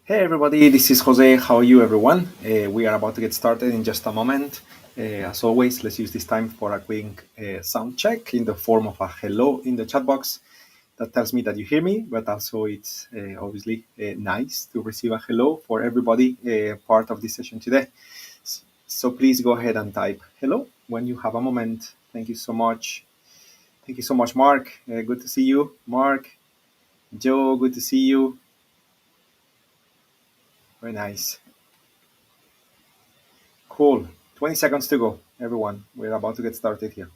Hey everybody, this is Jose. How are you, everyone? We are about to get started in just a moment. As always, let's use this time for a quick sound check in the form of a hello in the chat box. That tells me that you hear me, but also it's obviously nice to receive a hello for everybody part of this session today. So please go ahead and type hello when you have a moment. Thank you so much. Thank you so much, Mark. Good to see you, Mark. Joe, good to see you. Very nice. Cool. 20 seconds to go, everyone. We're about to get started here.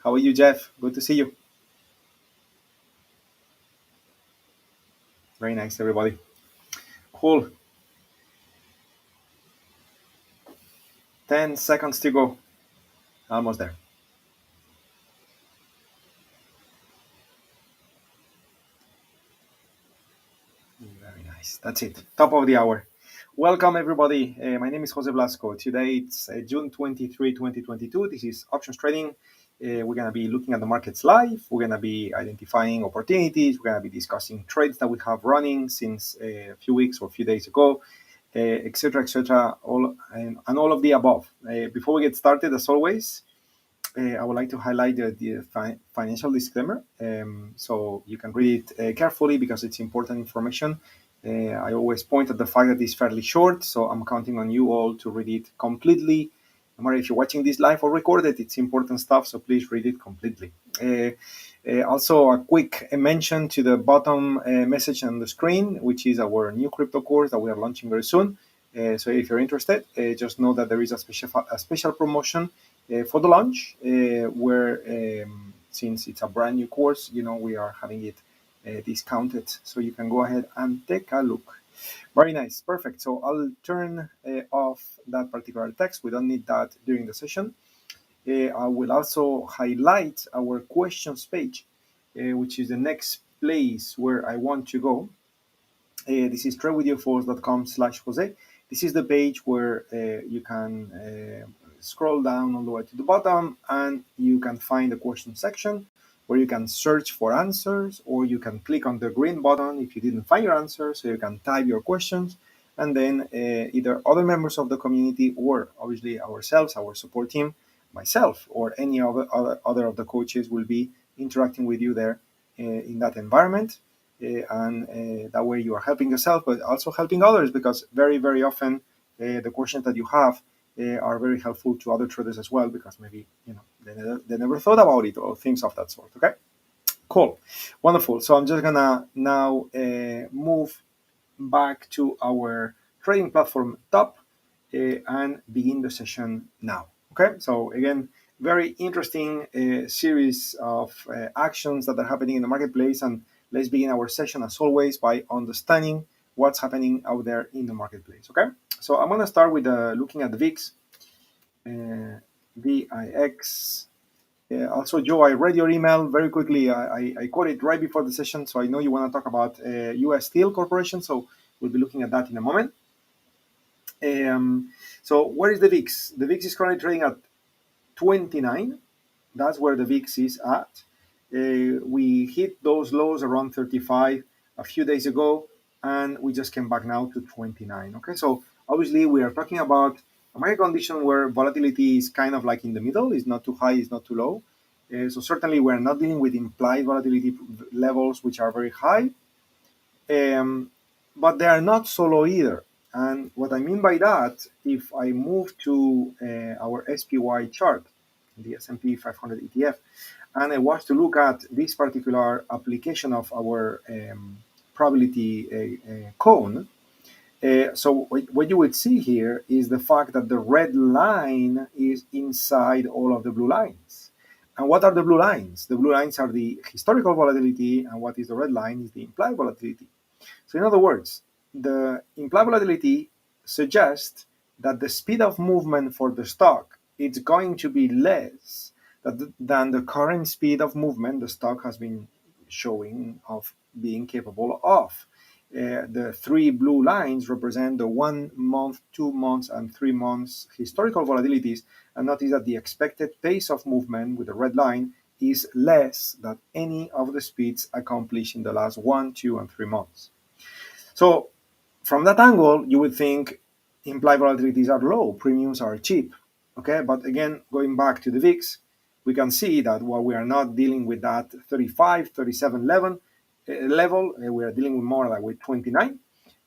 How are you, Jeff? Good to see you. Very nice, everybody. Cool. 10 seconds to go. Almost there. Very nice. That's it. Top of the hour. Welcome, everybody. My name is Jose Blasco. Today it's June 23, 2022. This is options trading. We're going to be looking at the markets live. We're going to be identifying opportunities. We're going to be discussing trades that we have running since a few weeks or a few days ago, etc., and all of the above. Before we get started, as always, I would like to highlight the financial disclaimer, so you can read it carefully because it's important information. I always point at the fact that it's fairly short, so I'm counting on you all to read it completely. No matter if you're watching this live or recorded, it's important stuff, so please read it completely. Also, a quick mention to the bottom message on the screen, which is our new crypto course that we are launching very soon. So if you're interested, just know that there is a special promotion for the launch, where since it's a brand new course, we are having it discounted. So you can go ahead and take a look. Very nice. Perfect. So I'll turn off that particular text. We don't need that during the session. I will also highlight our questions page, which is the next place where I want to go. This is tradewithufos.com/Jose. This is the page where you can scroll down all the way to the bottom and you can find the question section where you can search for answers, or you can click on the green button if you didn't find your answer, so you can type your questions, and then either other members of the community or obviously ourselves, our support team, myself, or any other of the coaches will be interacting with you there in that environment. And that way you are helping yourself, but also helping others, because very, very often the questions that you have are very helpful to other traders as well, because maybe they never thought about it or things of that sort. Okay, cool, wonderful. So I'm just gonna now move back to our trading platform top and begin the session now. Okay, so again, very interesting series of actions that are happening in the marketplace, and let's begin our session as always by understanding what's happening out there in the marketplace. Okay, so I'm going to start with looking at the VIX, VIX. Also, Joe, I read your email very quickly. I caught it right before the session, so I know you want to talk about U.S. Steel Corporation, so we'll be looking at that in a moment. So where is the VIX? The VIX is currently trading at 29. That's where the VIX is at. We hit those lows around 35 a few days ago, and we just came back now to 29. Okay, so obviously we are talking about a market condition where volatility is kind of like in the middle. It's not too high, it's not too low. So certainly we're not dealing with implied volatility levels, which are very high, but they are not so low either. And what I mean by that, if I move to our SPY chart, the S&P 500 ETF, and I was to look at this particular application of our probability cone, so what you would see here is the fact that the red line is inside all of the blue lines. And what are the blue lines? The blue lines are the historical volatility, and what is the red line is the implied volatility. So in other words, the implied volatility suggests that the speed of movement for the stock is going to be less than the current speed of movement the stock has been showing of being capable of. The three blue lines represent the 1 month, 2 months, and 3 months historical volatilities, and notice that the expected pace of movement with the red line is less than any of the speeds accomplished in the last 1, 2, and 3 months. So From that angle, you would think implied volatilities are low, premiums are cheap. Okay, but again, going back to the VIX, we can see that while we are not dealing with that 35, 37 level, we are dealing with more like with 29.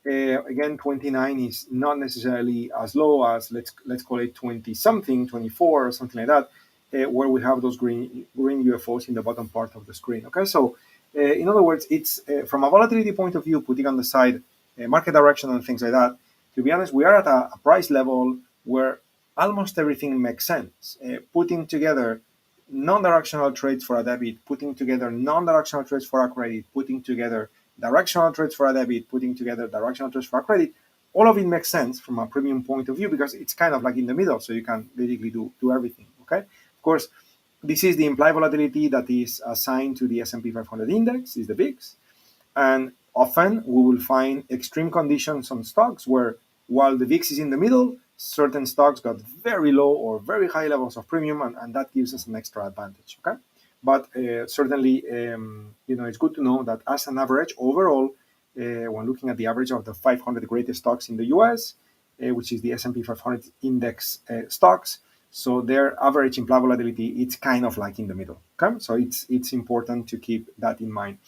Again, 29 is not necessarily as low as let's call it 20 something, 24 or something like that, where we have those green UFOs in the bottom part of the screen. Okay, so in other words, it's from a volatility point of view, putting on the side market direction and things like that. To be honest, we are at a price level where almost everything makes sense. Putting together non-directional trades for a debit, putting together non-directional trades for a credit, putting together directional trades for a debit, putting together directional trades for a credit, all of it makes sense from a premium point of view because it's kind of like in the middle, so you can basically do everything. Okay, of course, this is the implied volatility that is assigned to the S&P 500 index, is the VIX, and often we will find extreme conditions on stocks where while the VIX is in the middle, certain stocks got very low or very high levels of premium, and that gives us an extra advantage. Okay, but certainly, it's good to know that as an average overall, when looking at the average of the 500 greatest stocks in the U.S., which is the S&P 500 index stocks, so their average implied volatility, it's kind of like in the middle. Okay, so it's important to keep that in mind.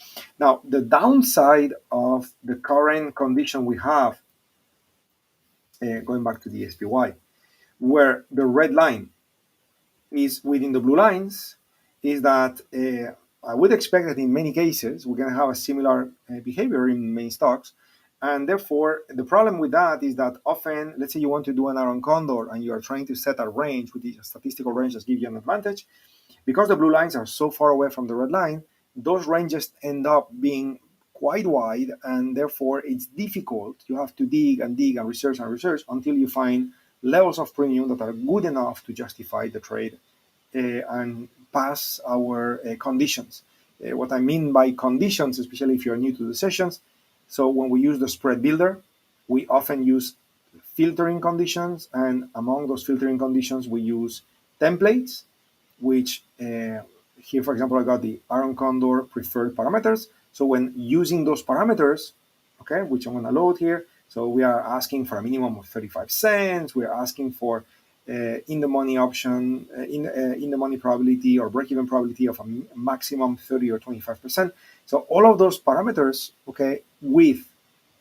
Now, the downside of the current condition we have, going back to the SPY, where the red line is within the blue lines, is that I would expect that in many cases we're going to have a similar behavior in many stocks. And therefore, the problem with that is that often, let's say you want to do an Aaron Condor and you are trying to set a range with a statistical range that gives you an advantage, because the blue lines are so far away from the red line, those ranges end up being quite wide, and therefore it's difficult. You have to dig and research until you find levels of premium that are good enough to justify the trade and pass our conditions. What I mean by conditions, especially if you're new to the sessions, so when we use the spread builder, we often use filtering conditions, and among those filtering conditions, we use templates, which here, for example, I got the Aaron Condor preferred parameters. So when using those parameters, okay, which I'm going to load here, so we are asking for a minimum of 35 cents. We are asking for in the money option, in the money probability or break-even probability of a maximum 30 or 25%. So all of those parameters, okay, with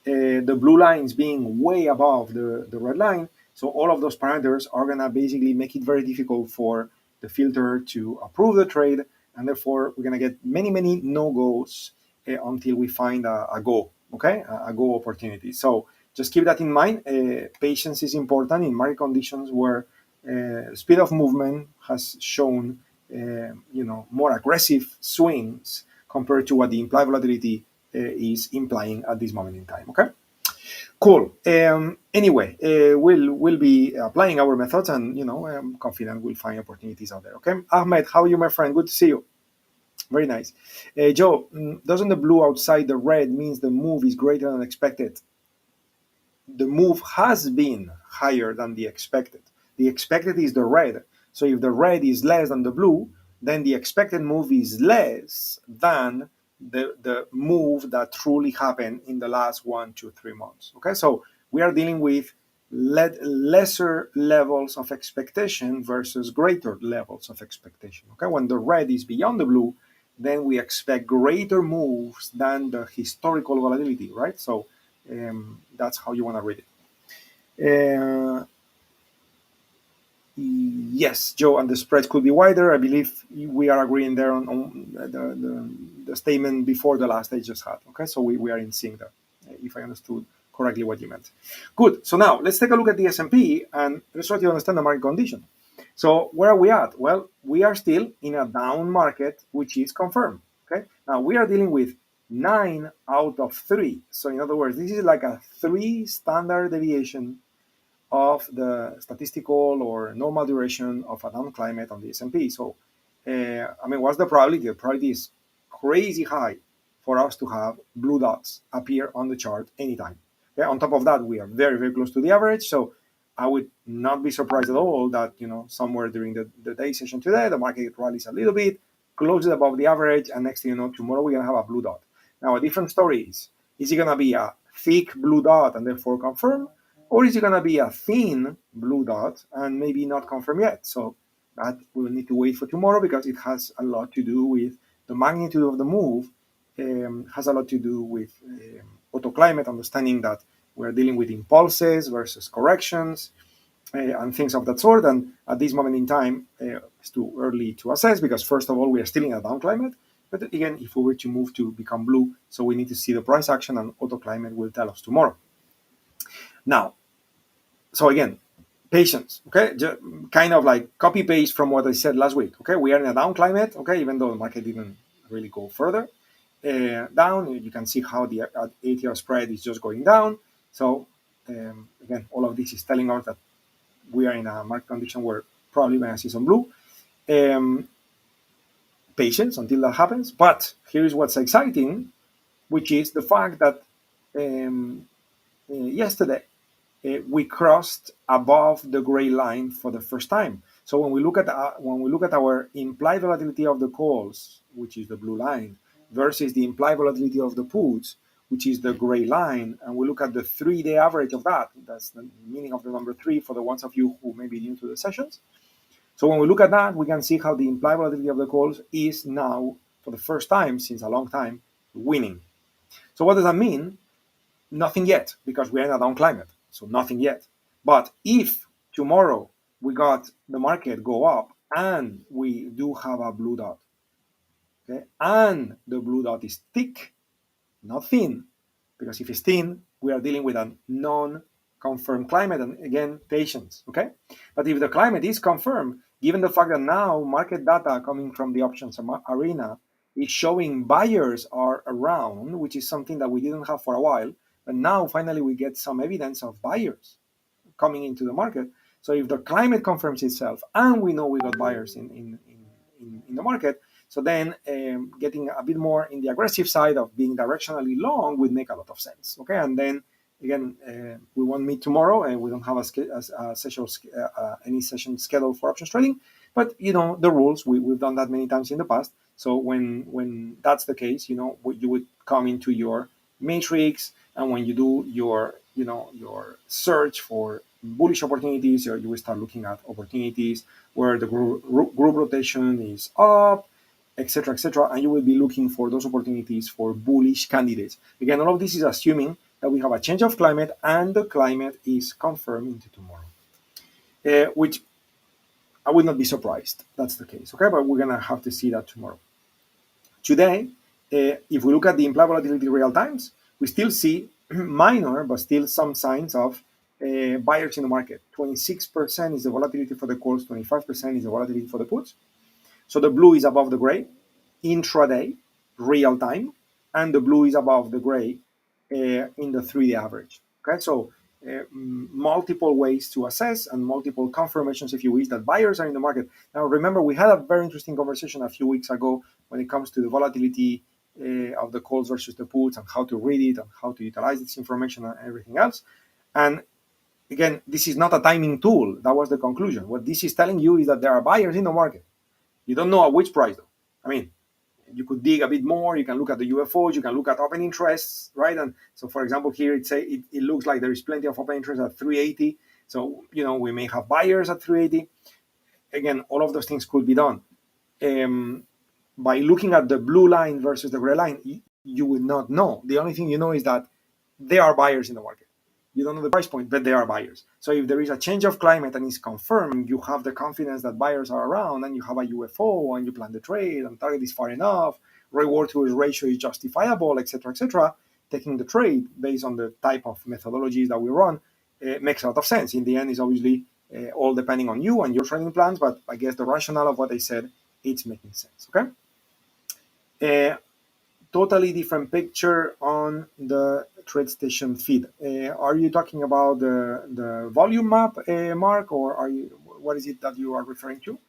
the blue lines being way above the red line, so all of those parameters are going to basically make it very difficult for the filter to approve the trade, and therefore we're going to get many no-goes until we find a go, okay, a go opportunity. So just keep that in mind. Patience is important in market conditions where speed of movement has shown more aggressive swings compared to what the implied volatility is implying at this moment in time. Okay, cool. Anyway, we'll be applying our methods, and I'm confident we'll find opportunities out there. Okay, Ahmed, how are you, my friend? Good to see you. Very nice. Joe, doesn't the blue outside the red means the move is greater than expected? The move has been higher than the expected. The expected is the red. So if the red is less than the blue, then the expected move is less than the move that truly happened in the last 1 to 3 months. Okay, so we are dealing with lesser levels of expectation versus greater levels of expectation. Okay, when the red is beyond the blue, then we expect greater moves than the historical volatility, right? So that's how you want to read it. Yes, Joe, and the spreads could be wider. I believe we are agreeing there on the statement before the last I just had. Okay, so we are in sync there, if I understood correctly what you meant. Good. So now let's take a look at the S&P and let's try to understand the market condition. So where are we at? Well, we are still in a down market, which is confirmed. Okay. Now we are dealing with 9 out of 3. So in other words, this is like a 3 standard deviation of the statistical or normal duration of a down climate on the S&P. So, what's the probability? The probability is crazy high for us to have blue dots appear on the chart anytime. Okay? On top of that, we are very close to the average. So I would not be surprised at all that, somewhere during the day session today, the market rallies a little bit, closes above the average, and next thing you know, tomorrow we're going to have a blue dot. Now, a different story is it going to be a thick blue dot and therefore confirm, or is it going to be a thin blue dot and maybe not confirm yet? So that we'll need to wait for tomorrow, because it has a lot to do with the magnitude of the move, has a lot to do with autoclimate, understanding that we're dealing with impulses versus corrections, and things of that sort. And at this moment in time, it's too early to assess, because first of all, we are still in a down climate. But again, if we were to move to become blue, so we need to see the price action, and autoclimate will tell us tomorrow. Now, so again, patience, okay? Kind of like copy paste from what I said last week, okay? We are in a down climate, okay? Even though the market didn't really go further down, you can see how the ATR spread is just going down. So again, all of this is telling us that we are in a market condition where probably we're going to see some blue. Patience until that happens. But here is what's exciting, which is the fact that yesterday we crossed above the gray line for the first time. So when we look at our implied volatility of the calls, which is the blue line, versus the implied volatility of the puts, which is the gray line, and we look at the 3-day average of that, that's the meaning of the number 3 for the ones of you who may be new to the sessions. So when we look at that, we can see how the implied volatility of the calls is now, for the first time since a long time, winning. So what does that mean? Nothing yet, because we're in a down climate. So nothing yet. But if tomorrow we got the market go up and we do have a blue dot, okay, and the blue dot is thick, not thin, because if it's thin, we are dealing with a non-confirmed climate, and again, patience, okay? But if the climate is confirmed, given the fact that now market data coming from the options arena is showing buyers are around, which is something that we didn't have for a while, but now finally we get some evidence of buyers coming into the market. So if the climate confirms itself, and we know we got buyers in the market, so then getting a bit more in the aggressive side of being directionally long would make a lot of sense. Okay, and then again, we won't meet tomorrow, and we don't have any session scheduled for options trading. But you know the rules. We've done that many times in the past. So when that's the case, you would come into your matrix, and when you do your search for bullish opportunities, or you will start looking at opportunities where the group rotation is up, etc., etc., and you will be looking for those opportunities for bullish candidates. Again, all of this is assuming that we have a change of climate and the climate is confirmed into tomorrow, which I would not be surprised that's the case. Okay, but we're gonna have to see that tomorrow. Today, if we look at the implied volatility real times, we still see minor, but still some signs of buyers in the market. 26% is the volatility for the calls, 25% is the volatility for the puts. So the blue is above the gray intraday, real time, and the blue is above the gray in the 3-day average. Okay, so multiple ways to assess and multiple confirmations, if you wish, that buyers are in the market. Now, remember, we had a very interesting conversation a few weeks ago when it comes to the volatility of the calls versus the puts, and how to read it and how to utilize this information and everything else. And again, this is not a timing tool. That was the conclusion. What this is telling you is that there are buyers in the market. You don't know at which price, though. I mean, you could dig a bit more. You can look at the UFOs. You can look at open interests, right? And so, for example, here it looks like there is plenty of open interest at 380. So, we may have buyers at 380. Again, all of those things could be done. By looking at the blue line versus the gray line, you will not know. The only thing you know is that there are buyers in the market. You don't know the price point, but they are buyers. So if there is a change of climate and it's confirmed, you have the confidence that buyers are around, and you have a UFO, and you plan the trade, and target is far enough, reward to ratio is justifiable, etc., etc. Taking the trade based on the type of methodologies that we run makes a lot of sense. In the end, it's obviously all depending on you and your trading plans, but I guess the rationale of what I said, it's making sense. Okay. Totally different picture on the TradeStation feed. Are you talking about the volume map, Mark, or what is it that you are referring to?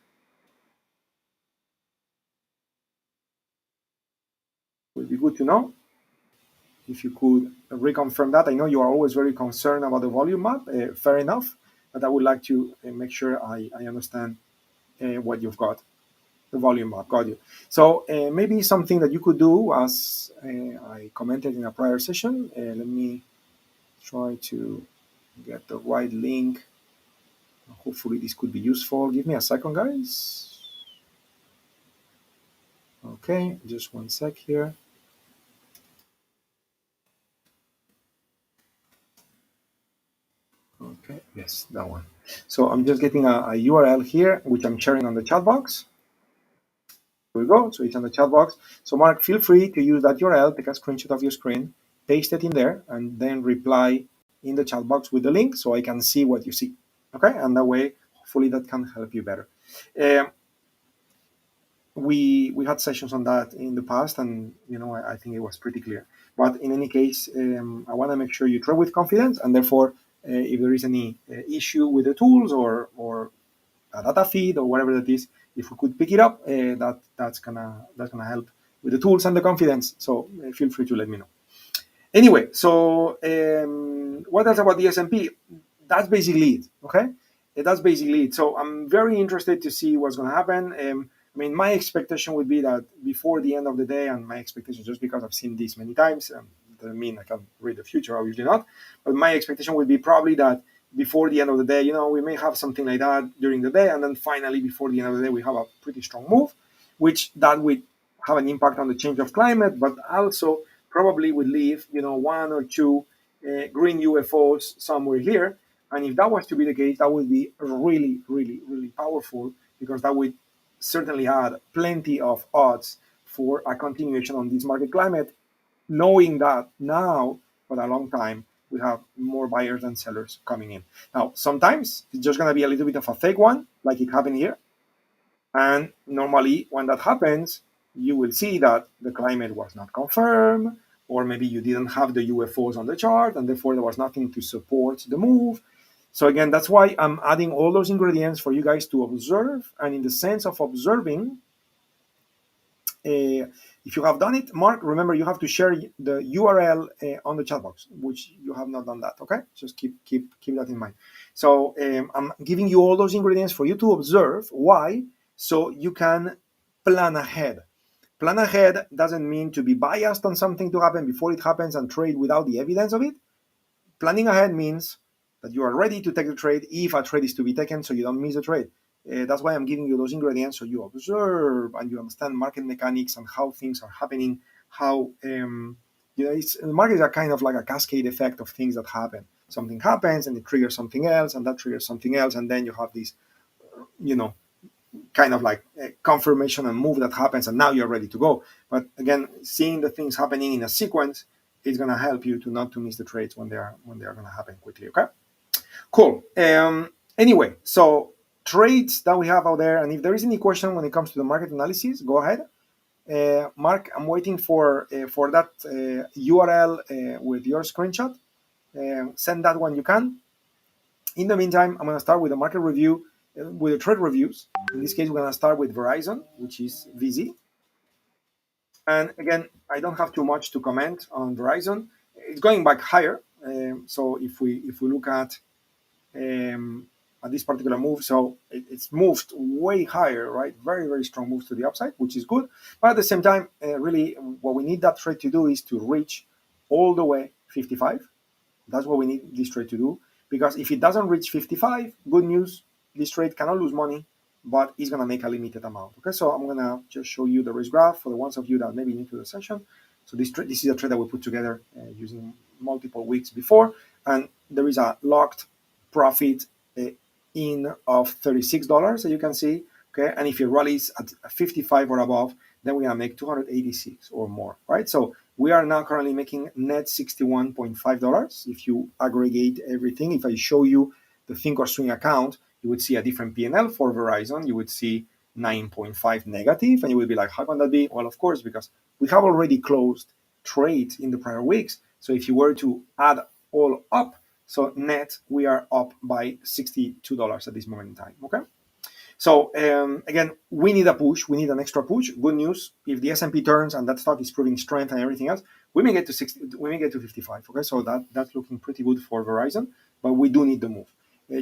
Would be good to know if you could reconfirm that. I know you are always very concerned about the volume map. Fair enough, but I would like to make sure I understand what you've got. The volume map, got you. So maybe something that you could do, as I commented in a prior session. Let me try to get the right link. Hopefully this could be useful. Give me a second, guys. Okay, just one sec here. Okay, yes, that one. So I'm just getting a URL here, which I'm sharing on the chat box. Here we go. So it's on the chat box. So Mark, feel free to use that URL, take a screenshot of your screen, paste it in there, and then reply in the chat box with the link so I can see what you see. Okay, and that way, hopefully that can help you better. We had sessions on that in the past, and I think it was pretty clear. But in any case, I want to make sure you trade with confidence, and therefore, if there is any issue with the tools or a data feed or whatever that is, if we could pick it up, that's gonna help with the tools and the confidence. So feel free to let me know. Anyway, so what else about the S&P? That's basically it. Okay, that's basically it. So I'm very interested to see what's going to happen. I mean, my expectation would be that before the end of the day, and my expectation just because I've seen this many times, doesn't mean I can read the future, obviously not. But my expectation would be probably that before the end of the day, we may have something like that during the day, and then finally before the end of the day, we have a pretty strong move, which that would have an impact on the change of climate, but also probably would leave, one or two green UFOs somewhere here. And if that was to be the case, that would be really, really, really powerful because that would certainly add plenty of odds for a continuation on this market climate, knowing that now for a long time we have more buyers than sellers coming in. Now, sometimes it's just going to be a little bit of a fake one, like it happened here. And normally, when that happens, you will see that the climate was not confirmed, or maybe you didn't have the UFOs on the chart, and therefore there was nothing to support the move. So again, that's why I'm adding all those ingredients for you guys to observe. And in the sense of observing, if you have done it, Mark, remember you have to share the URL on the chat box, which you have not done that. Okay, just keep that in mind. So I'm giving you all those ingredients for you to observe. Why? So you can plan ahead. Plan ahead doesn't mean to be biased on something to happen before it happens and trade without the evidence of it. Planning ahead means that you are ready to take the trade if a trade is to be taken, so you don't miss the trade. That's why I'm giving you those ingredients so you observe and you understand market mechanics and how things are happening. How the markets are kind of like a cascade effect of things that happen. Something happens and it triggers something else, and that triggers something else, and then you have this, kind of like a confirmation and move that happens, and now you're ready to go. But again, seeing the things happening in a sequence is going to help you to not to miss the trades when they are going to happen quickly. Okay, cool. Anyway, so trades that we have out there, and if there is any question when it comes to the market analysis, go ahead. Mark, I'm waiting for that URL with your screenshot. Send that when you can. In the meantime, I'm going to start with the market review, with the trade reviews. In this case, we're going to start with Verizon, which is VZ. And again, I don't have too much to comment on Verizon. It's going back higher. So if we look at this particular move, so it's moved way higher, right? Very, very strong moves to the upside, which is good. But at the same time, really, what we need that trade to do is to reach all the way 55. That's what we need this trade to do. Because if it doesn't reach 55, good news, this trade cannot lose money, but it's going to make a limited amount. Okay, so I'm going to just show you the risk graph for the ones of you that maybe new to the session. So this is a trade that we put together using multiple weeks before, and there is a locked profit in of $36, as you can see. Okay, and if it rallies at 55 or above, then we're going to make 286 or more, right? So we are now currently making net $61.5 if you aggregate everything. If I show you the Think or Swing account, you would see a different P&L for Verizon. You would see 9.5 negative, and you would be like, how can that be? Well, of course, because we have already closed trades in the prior weeks. So if you were to add all up, so net, we are up by $62 at this moment in time, okay? So again, we need a push. We need an extra push. Good news: if the S&P turns and that stock is proving strength and everything else, we may get to 60. We may get to 55. Okay, so that's looking pretty good for Verizon. But we do need the move.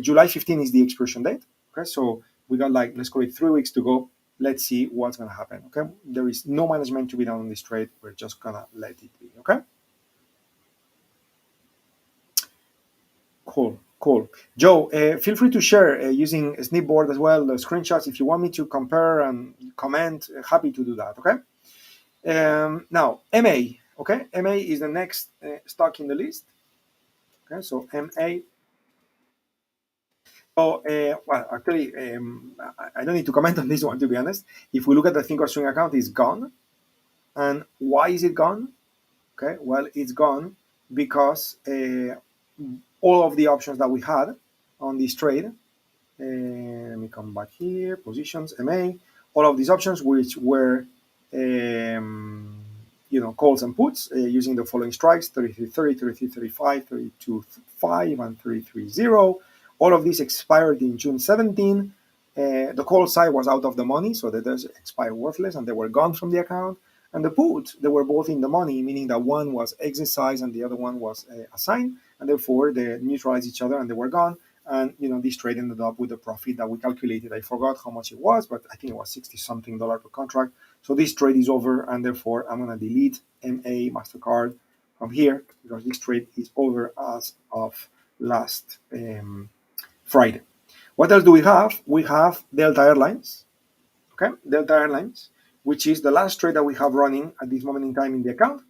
July 15 is the expiration date. Okay, so we got like, let's call it 3 weeks to go. Let's see what's gonna happen. Okay, there is no management to be done on this trade. We're just gonna let it be. Okay. Cool. Joe, feel free to share using Snipboard as well, the screenshots. If you want me to compare and comment, happy to do that, okay? Now, MA, okay? MA is the next stock in the list. Okay, so MA. So, well, actually, I don't need to comment on this one, to be honest. If we look at the Thinkorswim account, it's gone. And why is it gone? Okay, well, it's gone because all of the options that we had on this trade, let me come back here, positions, MA, all of these options, which were, calls and puts using the following strikes, 33.30, 33.35, 32.5, and 33.0. All of these expired in June 17. The call side was out of the money, so they just expired worthless, and they were gone from the account. And the puts, they were both in the money, meaning that one was exercised and the other one was assigned, and therefore they neutralized each other and they were gone. And this trade ended up with a profit that we calculated. I forgot how much it was, but I think it was $60-something per contract. So this trade is over, and therefore I'm going to delete MA MasterCard from here because this trade is over as of last Friday. What else do we have? We have Delta Airlines. Okay, Delta Airlines, which is the last trade that we have running at this moment in time in the account.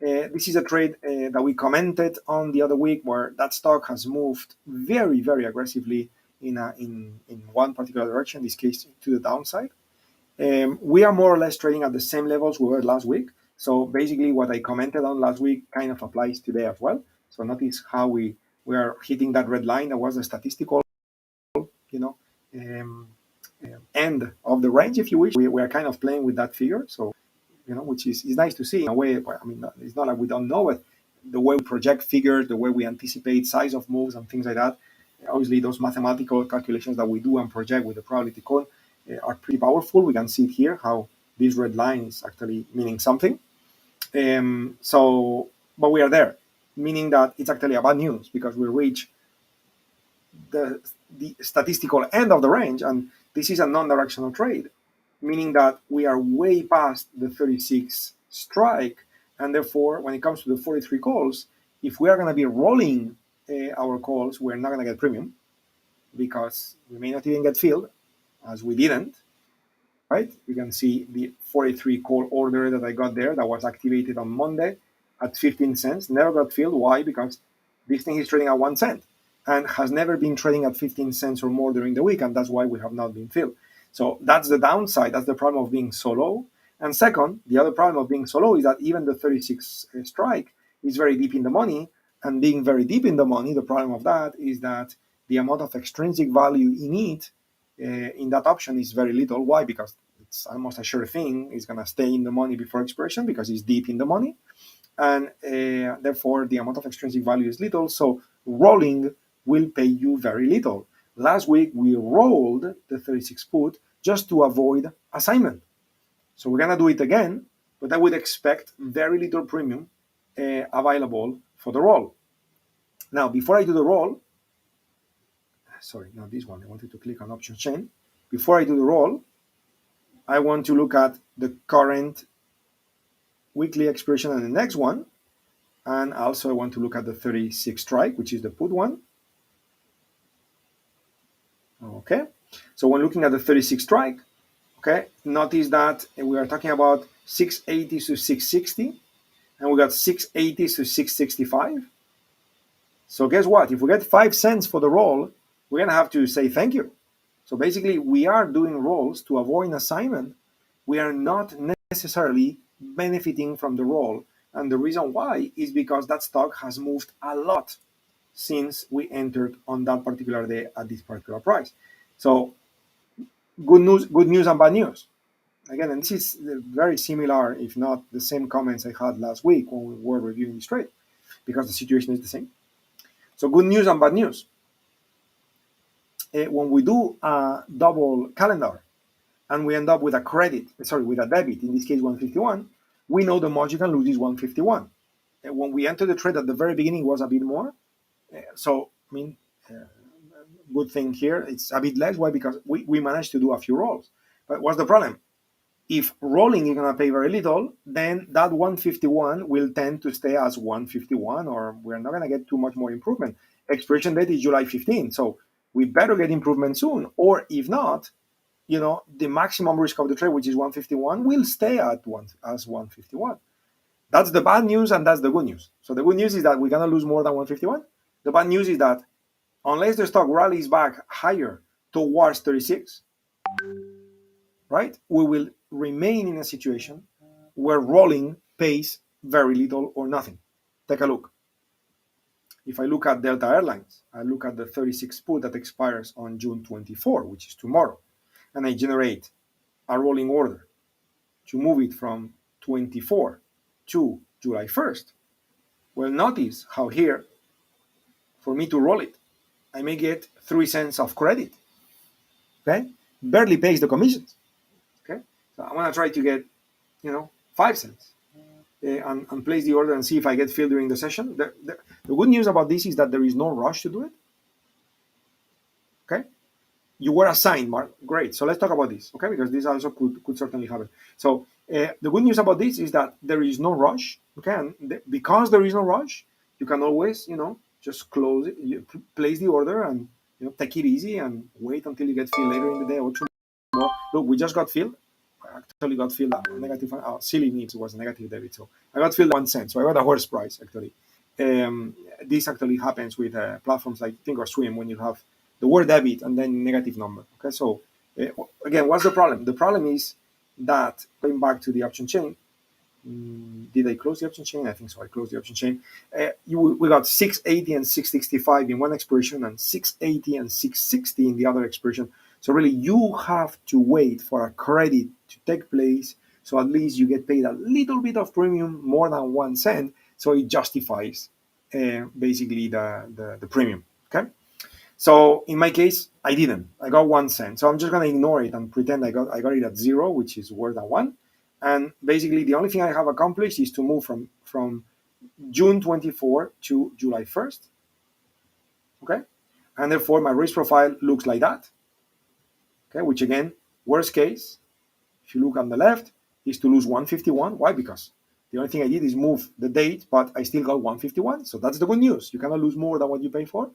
This is a trade that we commented on the other week, where that stock has moved very, very aggressively in one particular direction, in this case to the downside. We are more or less trading at the same levels we were last week. So basically what I commented on last week kind of applies today as well. So notice how we are hitting that red line. That was the statistical, end of the range, if you wish. We are kind of playing with that figure. So, which is nice to see in a way. I mean, it's not like we don't know it. The way we project figures, the way we anticipate size of moves and things like that. Obviously, those mathematical calculations that we do and project with the probability code are pretty powerful. We can see it here, how this red line is actually meaning something. But we are there, meaning that it's actually a bad news because we reach the statistical end of the range, and this is a non-directional trade, meaning that we are way past the 36 strike, and therefore when it comes to the 43 calls, if we are going to be rolling our calls, we're not going to get premium because we may not even get filled, as we didn't, right? You can see the 43 call order that I got there that was activated on Monday at 15 cents, never got filled. Why? Because this thing is trading at 1 cent and has never been trading at 15 cents or more during the week, and that's why we have not been filled. So that's the downside. That's the problem of being so low. And second, the other problem of being so low is that even the 36 strike is very deep in the money, and being very deep in the money, the problem of that is that the amount of extrinsic value in it, in that option, is very little. Why? Because it's almost a sure thing it's going to stay in the money before expiration because it's deep in the money, and therefore the amount of extrinsic value is little. So rolling will pay you very little. Last week we rolled the 36 put just to avoid assignment. So we're going to do it again, but I would expect very little premium available for the roll. Now, before I do the roll, sorry, not this one. I wanted to click on option chain. Before I do the roll, I want to look at the current weekly expiration and the next one. And also I want to look at the 36 strike, which is the put one. Okay. So when looking at the 36 strike, okay, notice that we are talking about 680 to 660, and we got 680 to 665. So guess what? If we get 5 cents for the roll, we're going to have to say thank you. So basically, we are doing rolls to avoid assignment. We are not necessarily benefiting from the roll. And the reason why is because that stock has moved a lot since we entered on that particular day at this particular price. So good news and bad news. Again, and this is very similar, if not the same comments I had last week when we were reviewing this trade, because the situation is the same. So good news and bad news. When we do a double calendar and we end up with with a debit, in this case 151, we know the most you can lose is 151. When we entered the trade at the very beginning, it was a bit more. Good thing here, it's a bit less. Why? Because we managed to do a few rolls. But what's the problem? If rolling is going to pay very little, then that 151 will tend to stay as 151, or we're not going to get too much more improvement. expiration date is July 15. So we better get improvement soon, or if not, the maximum risk of the trade, which is 151, will stay at 151. That's the bad news, and that's the good news. So the good news is that we're gonna lose more than 151. The bad news is that unless the stock rallies back higher towards 36, right, we will remain in a situation where rolling pays very little or nothing. Take a look. If I look at Delta Airlines, I look at the 36 put that expires on June 24, which is tomorrow, and I generate a rolling order to move it from 24 to July 1st. Well, notice how here, for me to roll it, I may get 3 cents of credit. Okay, barely pays the commissions. Okay, so I'm gonna try to get 5 cents and place the order and see if I get filled during the session. The good news about this is that there is no rush to do it. Okay, you were assigned, Mark. Great. So let's talk about this. Okay, because this also could certainly happen. So the good news about this is that there is no rush. Okay, and because there is no rush, you can always just close it, you place the order and take it easy and wait until you get filled later in the day or tomorrow. Look, we just got filled. I actually got filled at negative. Silly me, it was a negative debit. So I got filled 1 cent. So I got a horse price actually. This actually happens with platforms like Thinkorswim when you have the word debit and then negative number. Okay, so again, what's the problem? The problem is that going back to the option chain. Did I close the option chain? I think so. I closed the option chain. We got 680 and 665 in one expiration and 680 and 660 in the other expiration. So really, you have to wait for a credit to take place. So at least you get paid a little bit of premium, more than 1 cent. So it justifies basically the premium. Okay. So in my case, I didn't. I got 1 cent. So I'm just gonna ignore it and pretend I got it at 0, which is worth a 1. And basically, the only thing I have accomplished is to move from June 24 to July 1st. Okay, and therefore my risk profile looks like that. Okay, which again, worst case, if you look on the left, is to lose 151. Why? Because the only thing I did is move the date, but I still got 151. So that's the good news. You cannot lose more than what you pay for,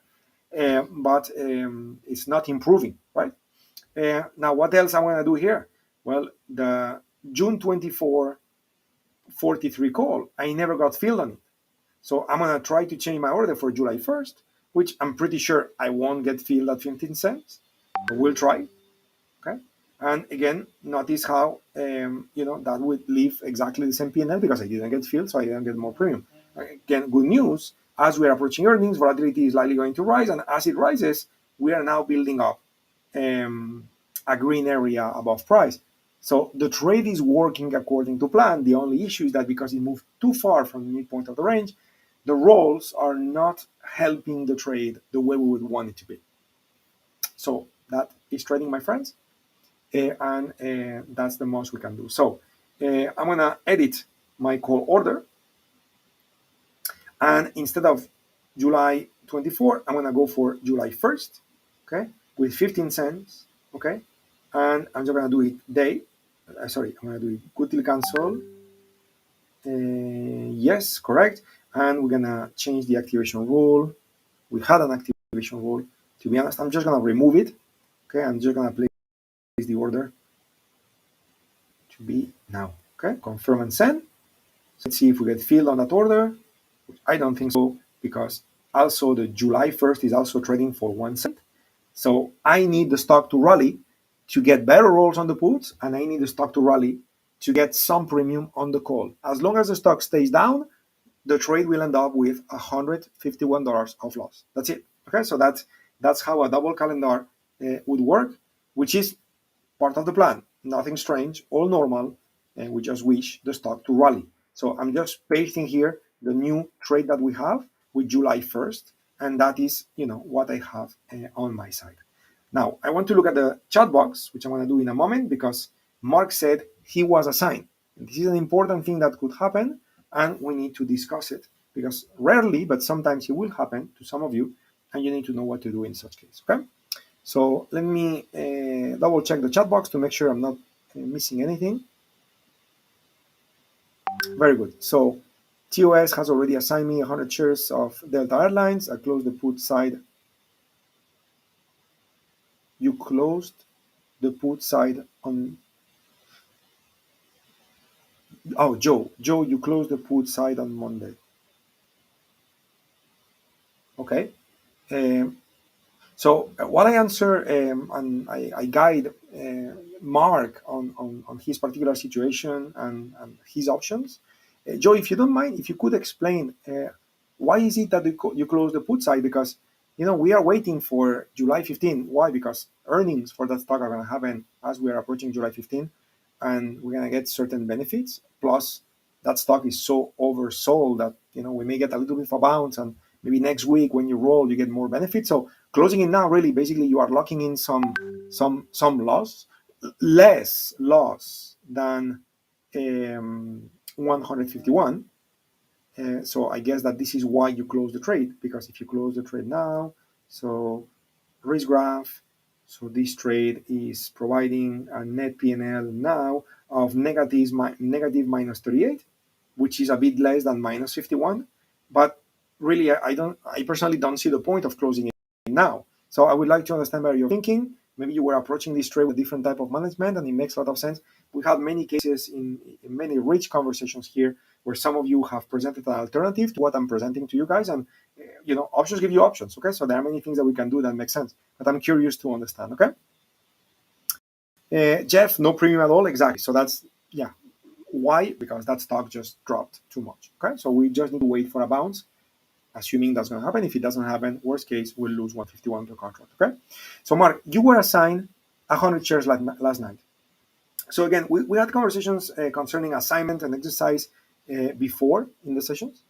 but it's not improving, right? Now, what else I'm going to do here? Well, the June 24 43 call, I never got filled on it. So I'm going to try to change my order for July 1st, which I'm pretty sure I won't get filled at 15 cents. But we'll try. Okay. And again, notice how, that would leave exactly the same P&L because I didn't get filled, so I didn't get more premium. Again, good news. As we are approaching earnings, volatility is likely going to rise. And as it rises, we are now building up a green area above price. So the trade is working according to plan. The only issue is that because it moved too far from the midpoint of the range, the rolls are not helping the trade the way we would want it to be. So that is trading, my friends. And that's the most we can do. So I'm going to edit my call order. And instead of July 24, I'm going to go for July 1st, okay, with 15 cents, okay? And I'm just going to do it day. I'm going to do it good till cancel. Yes, correct. And we're going to change the activation rule. We had an activation rule. To be honest, I'm just going to remove it. Okay, I'm just going to place the order to be now. Okay, confirm and send. So let's see if we get filled on that order. I don't think so because also the July 1st is also trading for 1 cent. So I need the stock to rally to get better rolls on the puts, and I need the stock to rally to get some premium on the call. As long as the stock stays down, the trade will end up with $151 of loss. That's it. Okay, so that's how a double calendar would work, which is part of the plan. Nothing strange, all normal, and we just wish the stock to rally. So I'm just pasting here the new trade that we have with July 1st, and that is, what I have on my side. Now, I want to look at the chat box, which I'm going to do in a moment, because Mark said he was assigned. And this is an important thing that could happen, and we need to discuss it, because rarely, but sometimes it will happen to some of you, and you need to know what to do in such case, okay? So let me double check the chat box to make sure I'm not missing anything. Very good. So TOS has already assigned me 100 shares of Delta Airlines. I closed the put side. You closed the put side on. Oh, Joe, you closed the put side on Monday. Okay. Um, So what I answer and I guide Mark on his particular situation and his options. Joe, if you don't mind, if you could explain why is it that you close the put side? Because we are waiting for July 15. Why? Because earnings for that stock are going to happen as we are approaching July 15, and we're going to get certain benefits. Plus, that stock is so oversold that we may get a little bit of a bounce, and maybe next week when you roll, you get more benefits. So closing it now, really, basically, you are locking in some loss, less loss than 151. So I guess that this is why you close the trade, because if you close the trade now, so risk graph, so this trade is providing a net P&L now of negative minus 38, which is a bit less than minus 51. But really, I personally don't see the point of closing it now. So I would like to understand better your thinking. Maybe you were approaching this trade with a different type of management, and it makes a lot of sense. We had many cases in many rich conversations here where some of you have presented an alternative to what I'm presenting to you guys, and options give you options. Okay, so there are many things that we can do that make sense, but I'm curious to understand. Okay, Jeff, no premium at all. Exactly. So that's why? Because that stock just dropped too much. Okay, so we just need to wait for a bounce, assuming that's going to happen. If it doesn't happen, worst case, we'll lose 151 per contract. Okay, so Mark, you were assigned 100 shares last night. So again, we had conversations concerning assignment and exercise before in the sessions.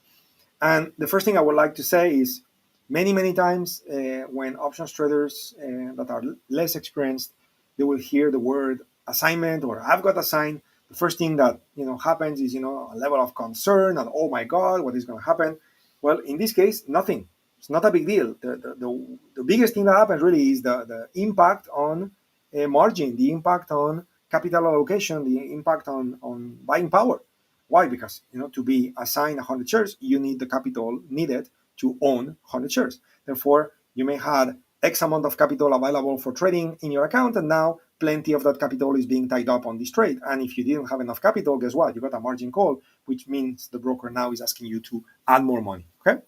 And the first thing I would like to say is many times when options traders that are less experienced, they will hear the word assignment or I've got assigned. The first thing that happens is a level of concern and oh my God, what is going to happen? Well, in this case, nothing. It's not a big deal. The biggest thing that happens really is the impact on margin, the impact on capital allocation, the impact on buying power. Why? Because to be assigned 100 shares, you need the capital needed to own 100 shares. Therefore, you may have X amount of capital available for trading in your account, and now plenty of that capital is being tied up on this trade. And if you didn't have enough capital, guess what? You got a margin call, which means the broker now is asking you to add more money. Okay?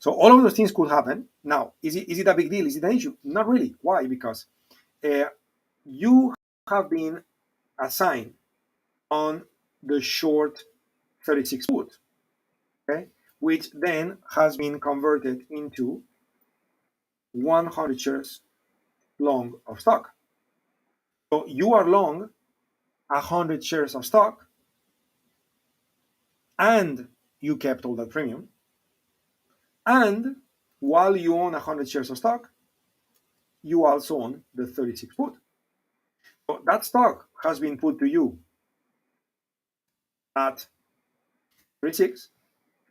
So all of those things could happen. Now, is it a big deal? Is it an issue? Not really. Why? Because you have been assigned on the short 36 put, okay, which then has been converted into 100 shares long of stock. So you are long 100 shares of stock, and you kept all that premium. And while you own 100 shares of stock, you also own the 36 put. So that stock has been put to you at 36,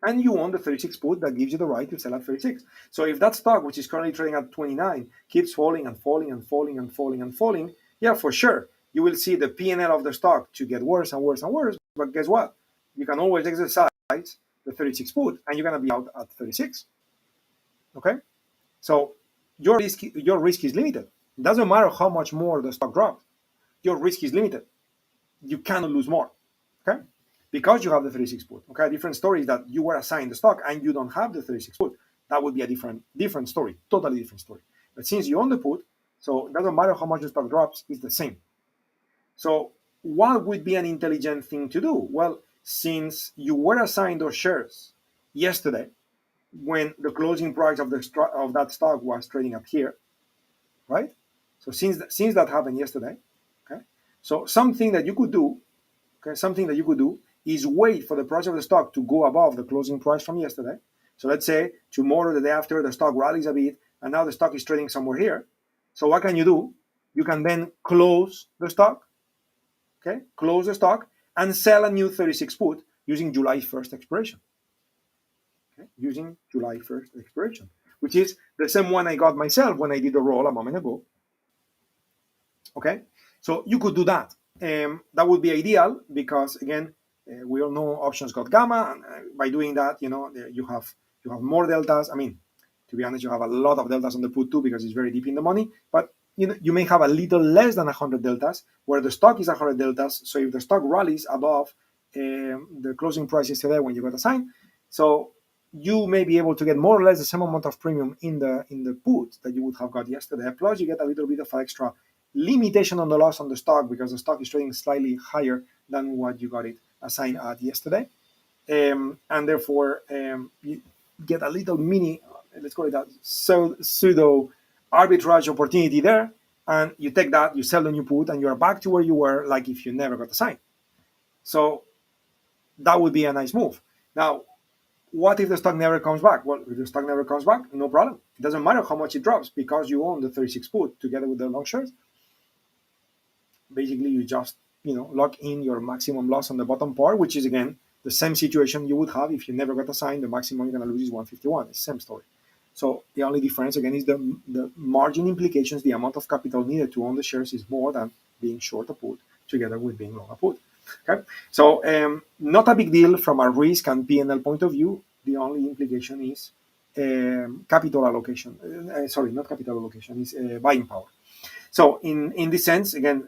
and you own the 36 put that gives you the right to sell at 36. So if that stock, which is currently trading at 29, keeps falling and falling and falling and falling and falling, yeah, for sure, you will see the P&L of the stock to get worse and worse and worse. But guess what? You can always exercise the 36 put, and you're going to be out at 36. Okay? So your risk is limited. It doesn't matter how much more the stock drops. Your risk is limited. You cannot lose more. Okay? Because you have the 36 put. Okay, a different story is that you were assigned the stock and you don't have the 36 put. That would be a different story, totally different story. But since you own the put, so it doesn't matter how much the stock drops, it's the same. So what would be an intelligent thing to do? Well, since you were assigned those shares yesterday, when the closing price of that stock was trading up here, right? So since that happened yesterday, okay. So something that you could do is wait for the price of the stock to go above the closing price from yesterday. So let's say tomorrow, the day after, the stock rallies a bit, and now the stock is trading somewhere here. So what can you do? You can then close the stock, okay? Close the stock and sell a new 36 put using July 1st expiration. Okay? Using July 1st expiration, which is the same one I got myself when I did the roll a moment ago. Okay? So you could do that. That would be ideal because, again, We all know options got gamma, and by doing that, you have more deltas. I mean, to be honest, you have a lot of deltas on the put too because it's very deep in the money. But you may have a little less than 100 deltas, where the stock is 100 deltas. So if the stock rallies above the closing price yesterday when you got a sign, so you may be able to get more or less the same amount of premium in the put that you would have got yesterday. Plus, you get a little bit of extra limitation on the loss on the stock because the stock is trading slightly higher than what you got it assigned at yesterday, and therefore you get a little mini, let's call it that, pseudo arbitrage opportunity there, and you take that, you sell the new put, and you're back to where you were, like if you never got assigned. So that would be a nice move. Now, what if the stock never comes back? Well, if the stock never comes back, no problem. It doesn't matter how much it drops because you own the 36 put together with the long shares. Basically, you just lock in your maximum loss on the bottom part, which is again the same situation you would have if you never got assigned. The maximum you're going to lose is 151. It's the same story. So the only difference again is the margin implications. The amount of capital needed to own the shares is more than being short a put together with being long a put. Okay, so not a big deal from a risk and P&L point of view. The only implication is capital allocation. Sorry, not capital allocation. Is buying power. So in this sense, again,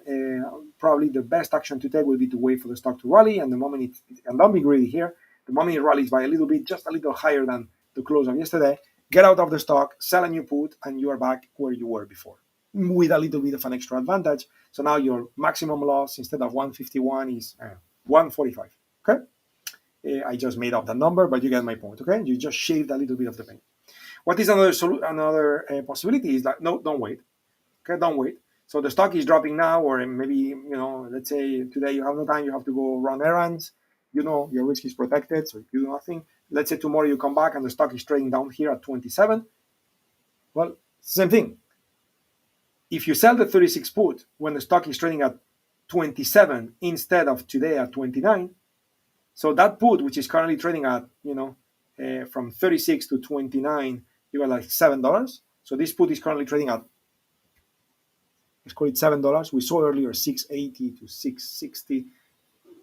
probably the best action to take will be to wait for the stock to rally, and the moment and don't be greedy here, the moment it rallies by a little bit, just a little higher than the close of yesterday, get out of the stock, sell a new put, and you are back where you were before with a little bit of an extra advantage. So now your maximum loss instead of 151 is 145. Okay, I just made up the number, but you get my point. Okay, you just shaved a little bit of the pain. What is another possibility is that no, don't wait. Okay, don't wait. So the stock is dropping now, or maybe, let's say today you have no time, you have to go run errands, your risk is protected, so you do nothing. Let's say tomorrow you come back and the stock is trading down here at 27. Well, same thing. If you sell the 36 put when the stock is trading at 27 instead of today at 29, so that put, which is currently trading at, from 36 to 29, you got like $7. So this put is currently trading at, let's call it $7. We saw earlier 680 to 660.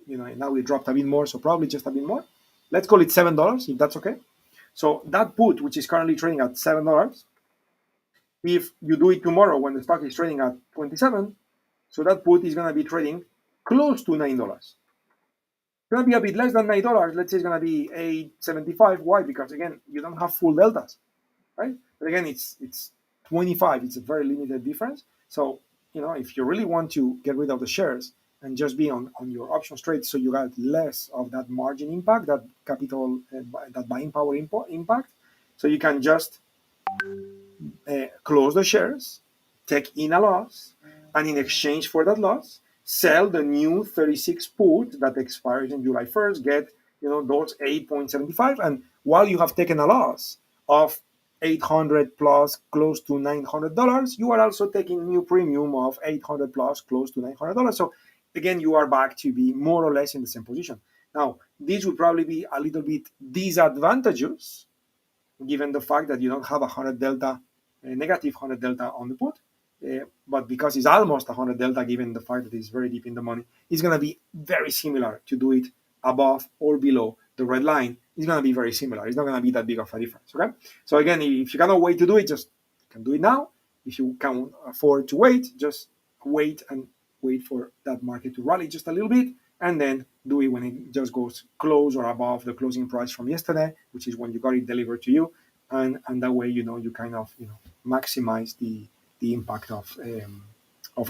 Now we dropped a bit more, so probably just a bit more. Let's call it $7 if that's okay. So that put, which is currently trading at $7, if you do it tomorrow when the stock is trading at 27, so that put is going to be trading close to $9. It's going to be a bit less than $9. Let's say it's going to be $8.75. Why? Because again, you don't have full deltas, right? But again, it's 25. It's a very limited difference. So if you really want to get rid of the shares and just be on your options trade, so you got less of that margin impact, that capital, that buying power impact, so you can just close the shares, take in a loss, and in exchange for that loss, sell the new 36 put that expires in July 1st, get those 8.75, and while you have taken a loss of $800 plus close to $900, you are also taking new premium of $800 plus close to $900. So again, you are back to be more or less in the same position. Now, this would probably be a little bit disadvantageous given the fact that you don't have 100 delta, negative 100 delta on the put. But because it's almost 100 delta, given the fact that it's very deep in the money, it's going to be very similar to do it above or below the red line. It's going to be very similar. It's not going to be that big of a difference. Okay. So again, if you cannot wait to do it, just can do it now. If you can afford to wait, just wait and wait for that market to rally just a little bit, and then do it when it just goes close or above the closing price from yesterday, which is when you got it delivered to you, and that way you kind of maximize the impact of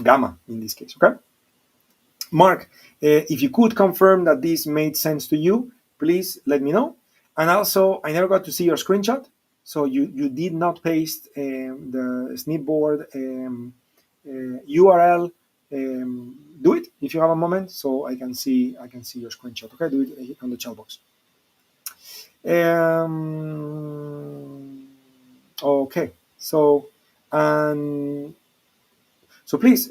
gamma in this case. Okay, Mark, if you could confirm that this made sense to you, please let me know. And also, I never got to see your screenshot, so you did not paste the snipboard URL. Do it if you have a moment, so I can see your screenshot. Okay, do it on the chat box. Okay, so please,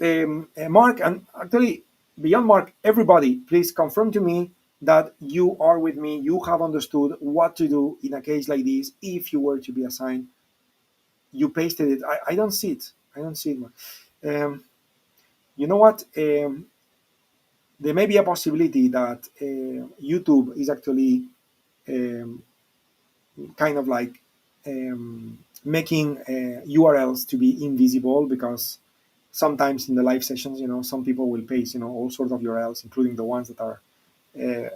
Mark, and actually beyond Mark, everybody, please confirm to me that you are with me. You have understood what to do in a case like this if you were to be assigned. You pasted it. I don't see it. I don't see it, Mark. You know what? there may be a possibility that YouTube is actually um, kind of like making URLs to be invisible, because sometimes in the live sessions, some people will paste, all sorts of URLs, including the ones that are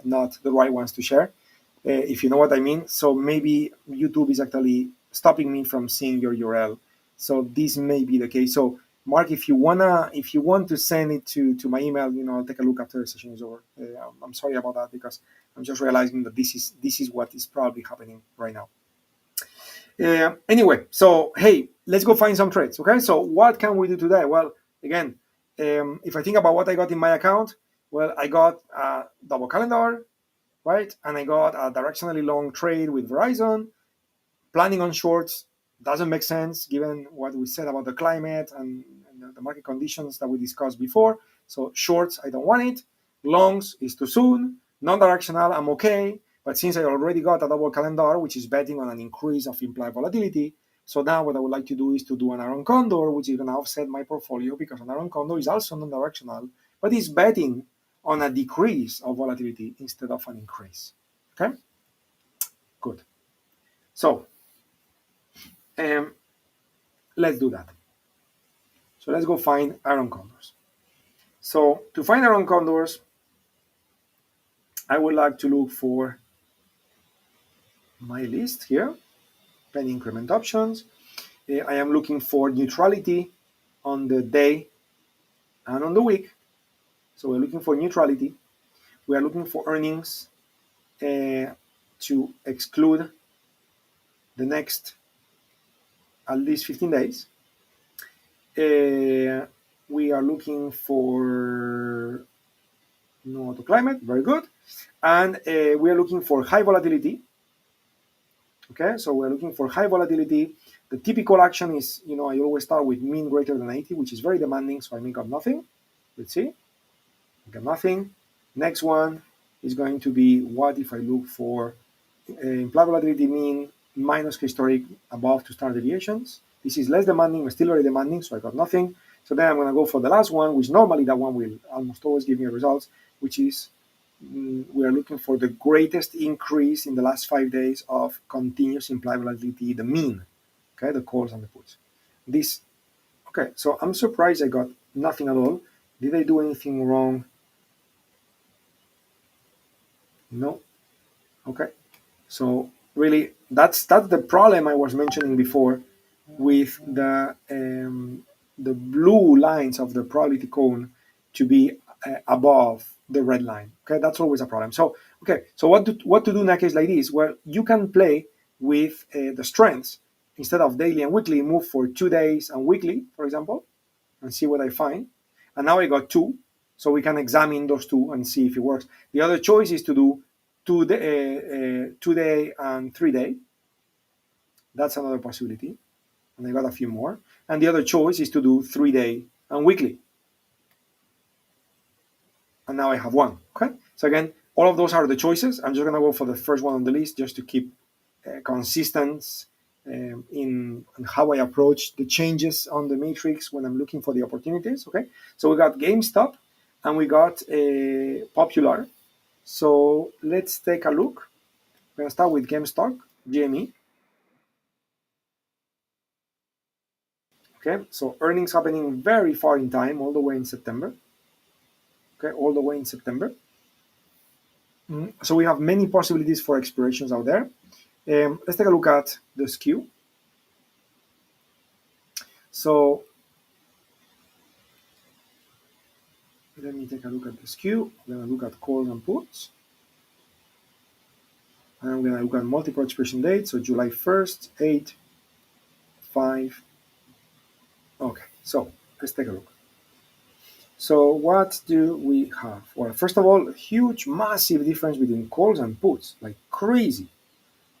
not the right ones to share, if you know what I mean. So maybe YouTube is actually stopping me from seeing your URL. So this may be the case. So Mark, if you want to send it to my email, I'll take a look after the session is over. I'm sorry about that, because I'm just realizing that this is what is probably happening right now. Anyway, so hey, let's go find some trades. Okay, so what can we do today? Well, again, if I think about what I got in my account, well, I got a double calendar, right? And I got a directionally long trade with Verizon. Planning on shorts doesn't make sense given what we said about the climate and the market conditions that we discussed before. So shorts, I don't want it. Longs is too soon. Non-directional, I'm okay. But since I already got a double calendar, which is betting on an increase of implied volatility, so now what I would like to do is to do an Iron Condor, which is going to offset my portfolio, because an Iron Condor is also non-directional, but it's betting on a decrease of volatility instead of an increase. Okay, good. So let's do that. So let's go find Iron Condors. So to find Iron Condors, I would like to look for my list here, penny increment options. I am looking for neutrality on the day and on the week. So we're looking for neutrality. We are looking for earnings to exclude the next at least 15 days. We are looking for no auto climate, very good. And we are looking for high volatility. Okay, so we're looking for high volatility. The typical action is, I always start with mean greater than 80, which is very demanding, so I make up nothing. Let's see, I got nothing. Next one is going to be, what if I look for implied volatility mean minus historic above to standard deviations. This is less demanding, but still very demanding, so I got nothing. So then I'm going to go for the last one, which normally that one will almost always give me results, which is we are looking for the greatest increase in the last 5 days of continuous implied volatility, the mean, okay, the calls and the puts. This, okay, so I'm surprised I got nothing at all. Did I do anything wrong? No. Okay. So really, that's the problem I was mentioning before with the blue lines of the probability cone to be above the red line. Okay, that's always a problem. So okay, so what to do in a case like this? Well, you can play with the strengths. Instead of daily and weekly, move for 2 days and weekly, for example, and see what I find. And now I got 2, so we can examine those 2 and see if it works. The other choice is to do 2 day and 3 day. That's another possibility. And I got a few more. And the other choice is to do 3 day and weekly. And now I have 1. Okay. So again, all of those are the choices. I'm just going to go for the first one on the list just to keep consistent in how I approach the changes on the matrix when I'm looking for the opportunities. Okay. So we got GameStop and we got Popular. So let's take a look. We're going to start with GameStop, GME. Okay, so earnings happening very far in time, all the way in September. Okay, all the way in September. So we have many possibilities for expirations out there. Let's take a look at the skew. So let me take a look at the skew. I'm going to look at calls and puts. And I'm going to look at multiple expiration dates. So July 1st, 8, 5. Okay, so let's take a look. So what do we have? Well, first of all, huge, massive difference between calls and puts, like crazy.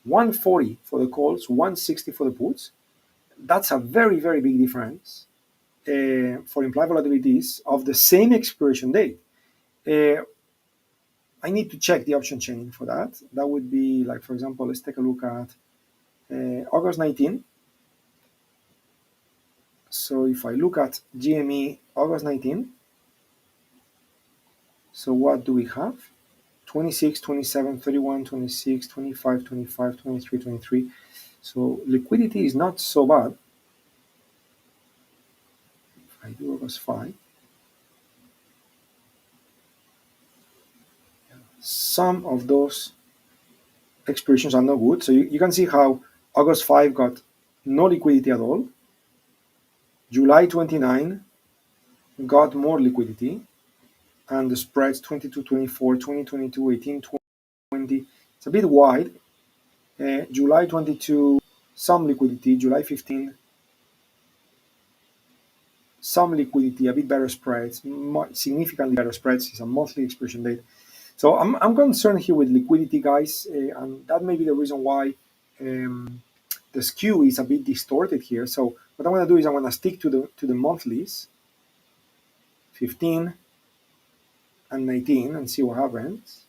140 for the calls, 160 for the puts. That's a very, very big difference for implied volatilities of the same expiration date. I need to check the option chain for that. That would be like, for example, let's take a look at August 19. So if I look at GME August 19, So what do we have? 26, 27, 31, 26, 25, 25, 23, 23. So liquidity is not so bad. If I do August 5, some of those expirations are not good. So you can see how August 5 got no liquidity at all. July 29 got more liquidity, and the spreads 22, 24, 20, 22, 18, 20. It's a bit wide. July 22, some liquidity. July 15, some liquidity, a bit better spreads, significantly better spreads. It's a monthly expiration date. So I'm concerned here with liquidity, guys, and that may be the reason why the skew is a bit distorted here. So what I'm going to do is I'm going to stick to the monthlies, 15 and 19, and see what happens.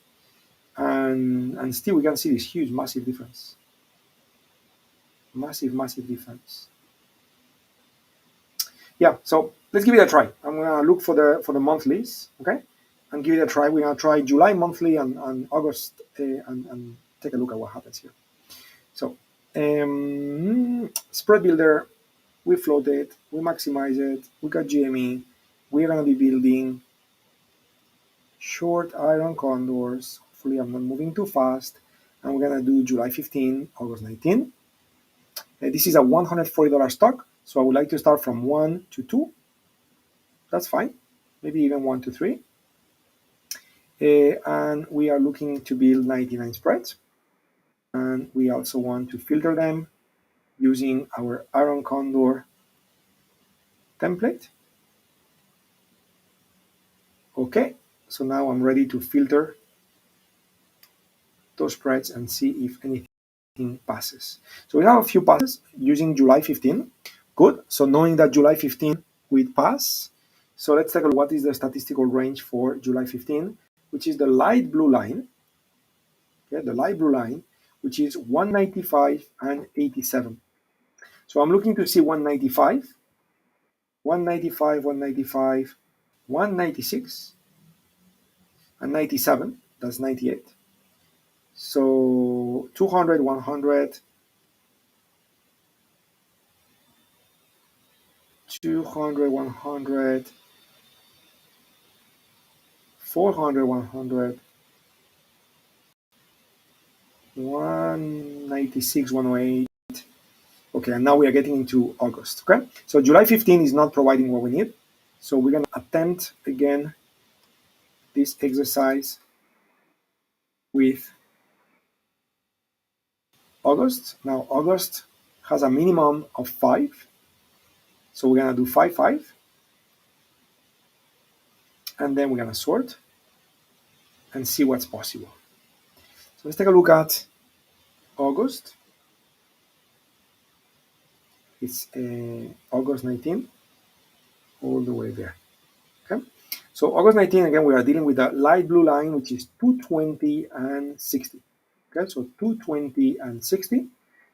And still we can see this huge, massive difference. Massive difference. Yeah, so let's give it a try. I'm going to look for the monthlies, okay, and give it a try. We're going to try July monthly and August and take a look at what happens here. So spread builder, we float it, we maximize it, we got GME, we're going to be building short iron condors. Hopefully I'm not moving too fast. And we're going to do July 15, August 19. This is a $140 stock, so I would like to start from 1 to 2. That's fine. Maybe even 1 to 3. And we are looking to build 99 spreads. And we also want to filter them using our iron condor template. Okay, so now I'm ready to filter those spreads and see if anything passes. So we have a few passes using July 15. Good. So knowing that July 15 will pass, so let's take a look what is the statistical range for July 15, which is the light blue line. Okay, the light blue line, which is 195 and 87. So I'm looking to see 195, 195, 195, 196, and 97. That's 98. So 200, 100, 200, 100, 400, 100, 196, 108. Okay, and now we are getting into August. Okay, so July 15 is not providing what we need. So we're going to attempt again this exercise with August. Now August has a minimum of 5. So we're going to do 5, 5. And then we're going to sort and see what's possible. So let's take a look at August. It's August 19, all the way there. Okay. So August 19, again, we are dealing with the light blue line, which is 220 and 60. Okay, so 220 and 60.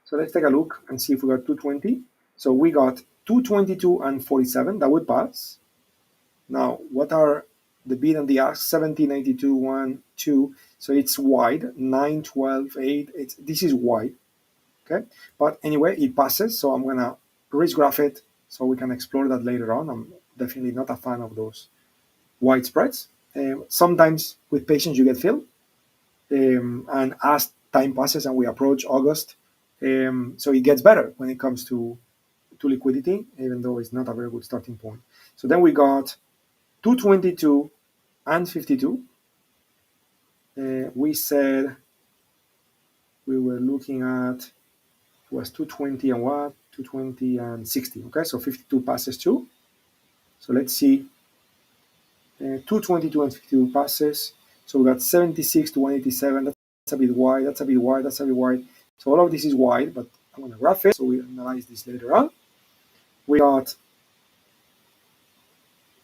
So let's take a look and see if we got 220. So we got 222 and 47. That would pass. Now, what are the bid and the ask? 70, 92, 1, 2. So it's wide. 9, 12, 8. This is wide. Okay, but anyway, it passes. So I'm going to risk graph it so we can explore that later on. I'm definitely not a fan of those wide spreads. Sometimes with patience you get filled. And as time passes and we approach August, so it gets better when it comes to liquidity, even though it's not a very good starting point. So then we got 222 and 52. We said we were looking at was 220 and what? 220 and 60. Okay, so 52 passes too. So let's see. 222 and 52 passes. So we got 76 to 187. That's a bit wide. That's a bit wide. That's a bit wide. So all of this is wide, but I'm going to graph it. So we analyze this later on. We got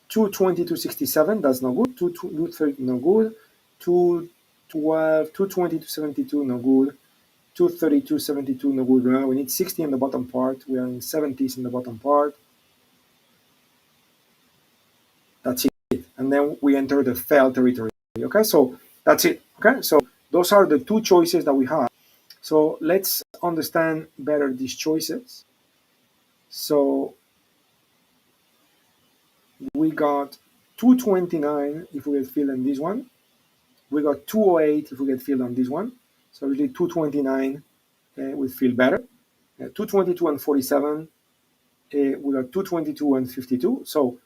220 to 67. That's no good. 230 no good. 212, 220 to 72 no good. 232, 72 no good. Remember, we need 60 in the bottom part. We are in 70s in the bottom part. That's it. And then we enter the fail territory. Okay, so that's it. Okay, so those are the two choices that we have. So let's understand better these choices. So we got 229 if we get filled on this one. We got 208 if we get filled on this one. So really 229 would feel better. 222 and 47, we got 222 and 52. So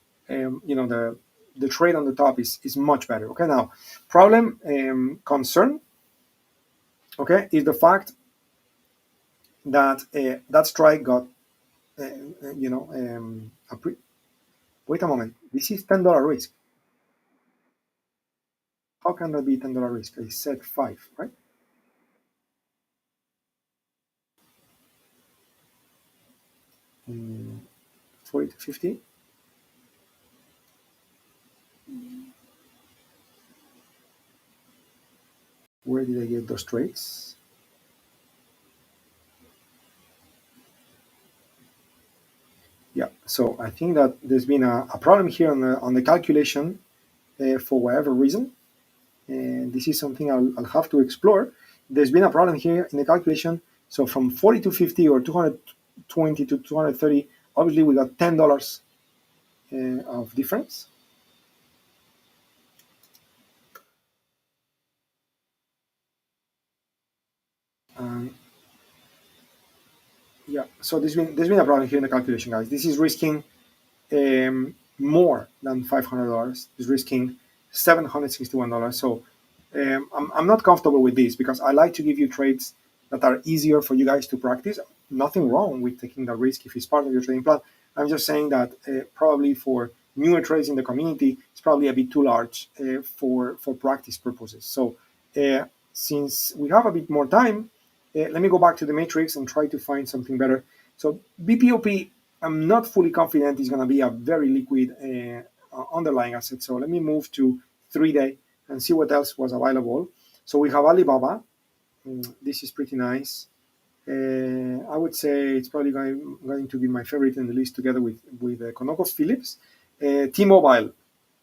the trade on the top is much better. Okay, now problem concern. Okay, is the fact that that strike got wait a moment. This is $10 risk. How can that be $10 risk? I said 5, right? 40 to 50. Where did I get those trades? Yeah, so I think that there's been a problem here on the calculation for whatever reason. And this is something I'll have to explore. There's been a problem here in the calculation. So from 40 to 50 or 220 to 230, obviously we got $10 of difference. Yeah, so there's been a problem here in the calculation, guys. This is risking more than $500. It's risking $761. So I'm not comfortable with this because I like to give you trades that are easier for you guys to practice. Nothing wrong with taking the risk if it's part of your trading plan. I'm just saying that probably for newer trades in the community, it's probably a bit too large for practice purposes. So since we have a bit more time, let me go back to the matrix and try to find something better. So BPOP, I'm not fully confident is going to be a very liquid underlying asset. So let me move to 3-day and see what else was available. So we have Alibaba. This is pretty nice. I would say it's probably going to be my favorite in the list together with ConocoPhillips. T-Mobile,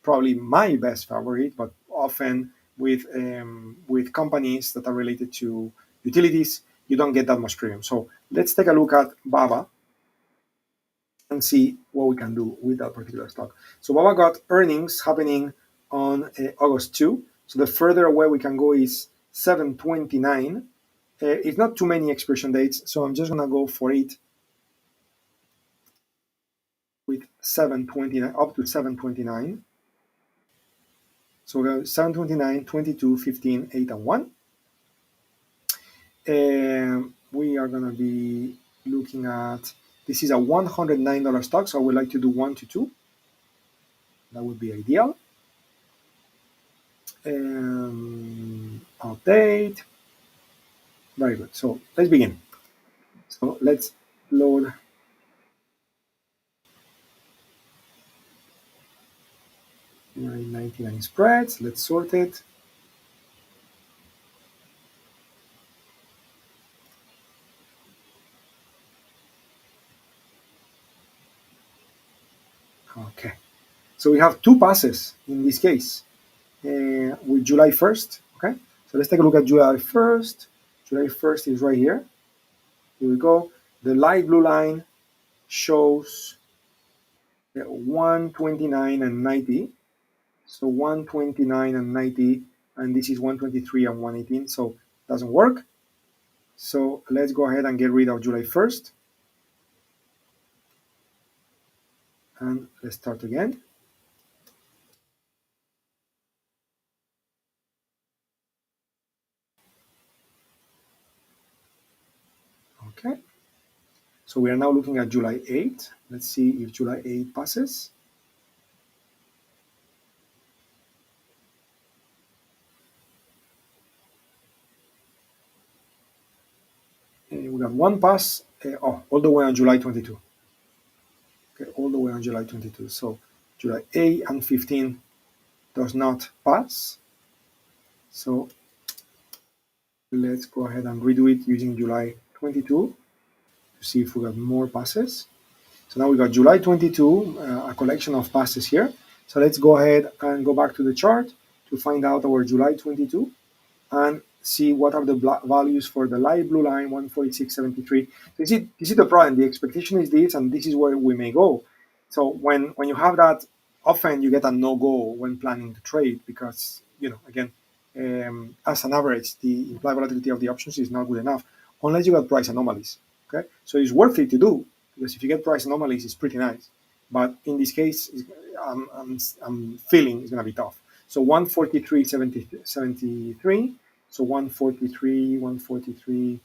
probably my best favorite, but often with companies that are related to utilities, you don't get that much premium. So let's take a look at BABA and see what we can do with that particular stock. So BABA got earnings happening on August 2. So the further away we can go is 7/29. It's not too many expiration dates, so I'm just gonna go for it with 7/29 up to 7/29. So we got 7/29, 22, 15, 8, and 1. We are gonna be looking at, this is a $109 stock, so I would like to do 1 to 2. That would be ideal. Update. Very good. So let's begin. So let's load. $99 spreads. Let's sort it. Okay. So we have 2 passes in this case with July 1st. Okay. So let's take a look at July 1st. July 1st is right here. Here we go. The light blue line shows 129 and 90. So 129 and 90, and this is 123 and 118. So it doesn't work. So let's go ahead and get rid of July 1st. And let's start again. Okay. So we are now looking at July 8. Let's see if July 8 passes. We got 1 pass all the way on July 22. Okay, all the way on July 22. So July 8 and 15 does not pass. So let's go ahead and redo it using July 22 to see if we got more passes. So now we got July 22, a collection of passes here. So let's go ahead and go back to the chart to find out our July 22 and see what are the values for the light blue line, 146.73. You see the problem. The expectation is this, and this is where we may go. So when you have that, often you get a no-go when planning to trade because, again, as an average, the implied volatility of the options is not good enough unless you got price anomalies. Okay, so it's worth it to do because if you get price anomalies, it's pretty nice. But in this case, I'm feeling it's going to be tough. So 143.73. So 143, 143,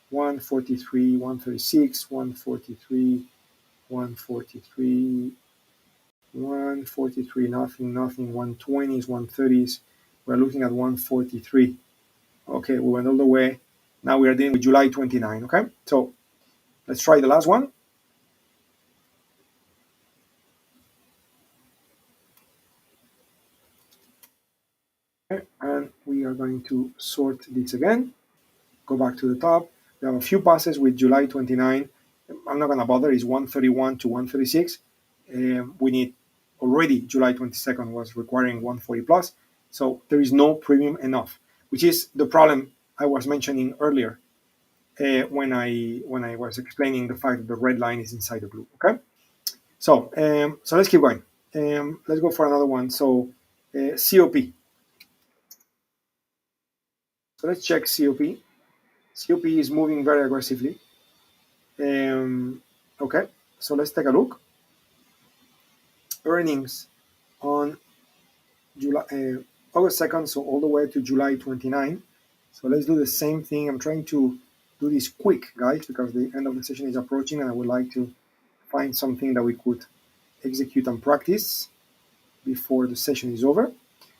143, 136, 143, 143, 143, nothing, 120s, 130s. We're looking at 143. Okay, we went all the way. Now we are dealing with July 29. Okay, so let's try the last one. Okay, and we are going to sort this again. Go back to the top. We have a few passes with July 29. I'm not going to bother. It's 131 to 136. We need already July 22nd was requiring 140 plus. So there is no premium enough, which is the problem I was mentioning earlier when I was explaining the fact that the red line is inside the blue. Okay. So let's keep going. Let's go for another one. So COP. So let's check COP. COP is moving very aggressively. Okay, so let's take a look. Earnings on August 2nd, so all the way to July 29. So let's do the same thing. I'm trying to do this quick, guys, because the end of the session is approaching and I would like to find something that we could execute and practice before the session is over.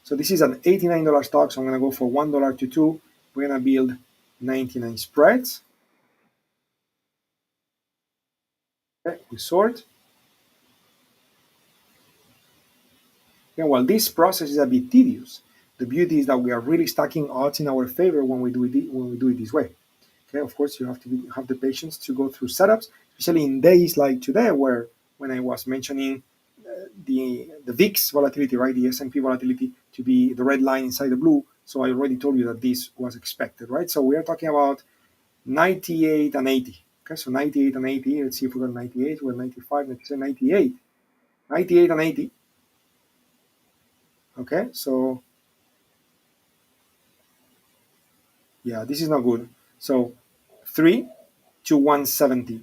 So this is an $89 stock, so I'm going to go for $1 to 2. We're going to build 99 spreads. Okay, we sort. Yeah, well, this process is a bit tedious. The beauty is that we are really stacking odds in our favor when we do it this way. Okay, of course, you have to have the patience to go through setups, especially in days like today, where when I was mentioning the VIX volatility, right, the S&P volatility to be the red line inside the blue. So I already told you that this was expected, right? So we are talking about 98 and 80. Okay, so 98 and 80. Let's see if we got 98. We're 95, 97, 98. 98 and 80. Okay, so yeah, this is not good. So 3 to 170.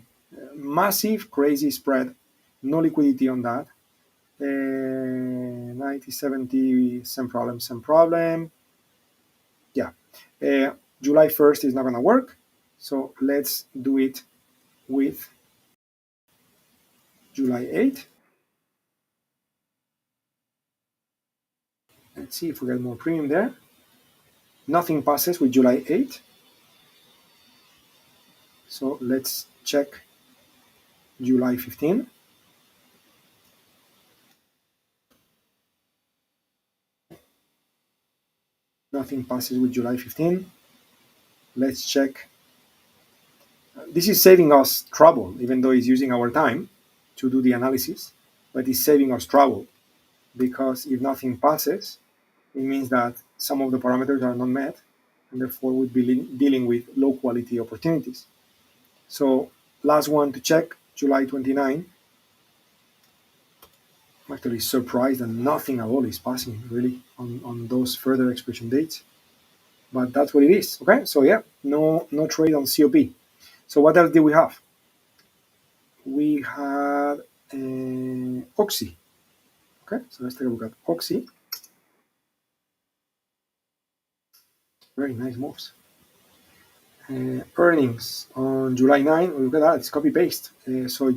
Massive, crazy spread. No liquidity on that. 90, 70, same problem. Yeah. July 1st is not going to work. So let's do it with July 8th. Let's see if we get more premium there. Nothing passes with July 8th. So let's check July 15. Nothing passes with July 15. Let's check. This is saving us trouble, even though it's using our time to do the analysis, but it's saving us trouble because if nothing passes, it means that some of the parameters are not met, and therefore we'd be dealing with low quality opportunities. So last one to check, July 29. I'm actually surprised that nothing at all is passing really on those further expiration dates, but that's what it is. Okay, so yeah, no trade on COP. So what else did we have? We had Oxy. Okay, so let's take a look at Oxy. Very nice moves. Earnings on July 9. Look at that, it's copy paste. So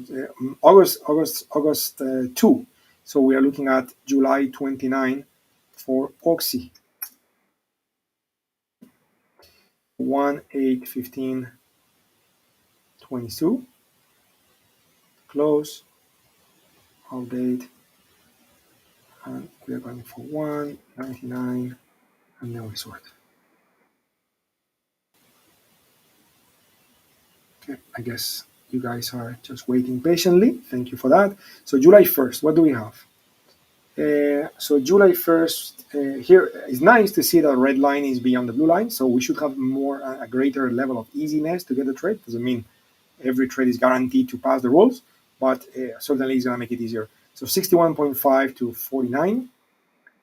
August 2. So we are looking at July 29 for Oxy. 1/8/15/22. Close. Update. And we are going for 199, and then we sort. Okay, I guess you guys are just waiting patiently. Thank you for that. So July 1st, what do we have? So July 1st, here it's nice to see that red line is beyond the blue line. So we should have a greater level of easiness to get the trade. Doesn't mean every trade is guaranteed to pass the rules, but certainly it's going to make it easier. So 61.5 to 49,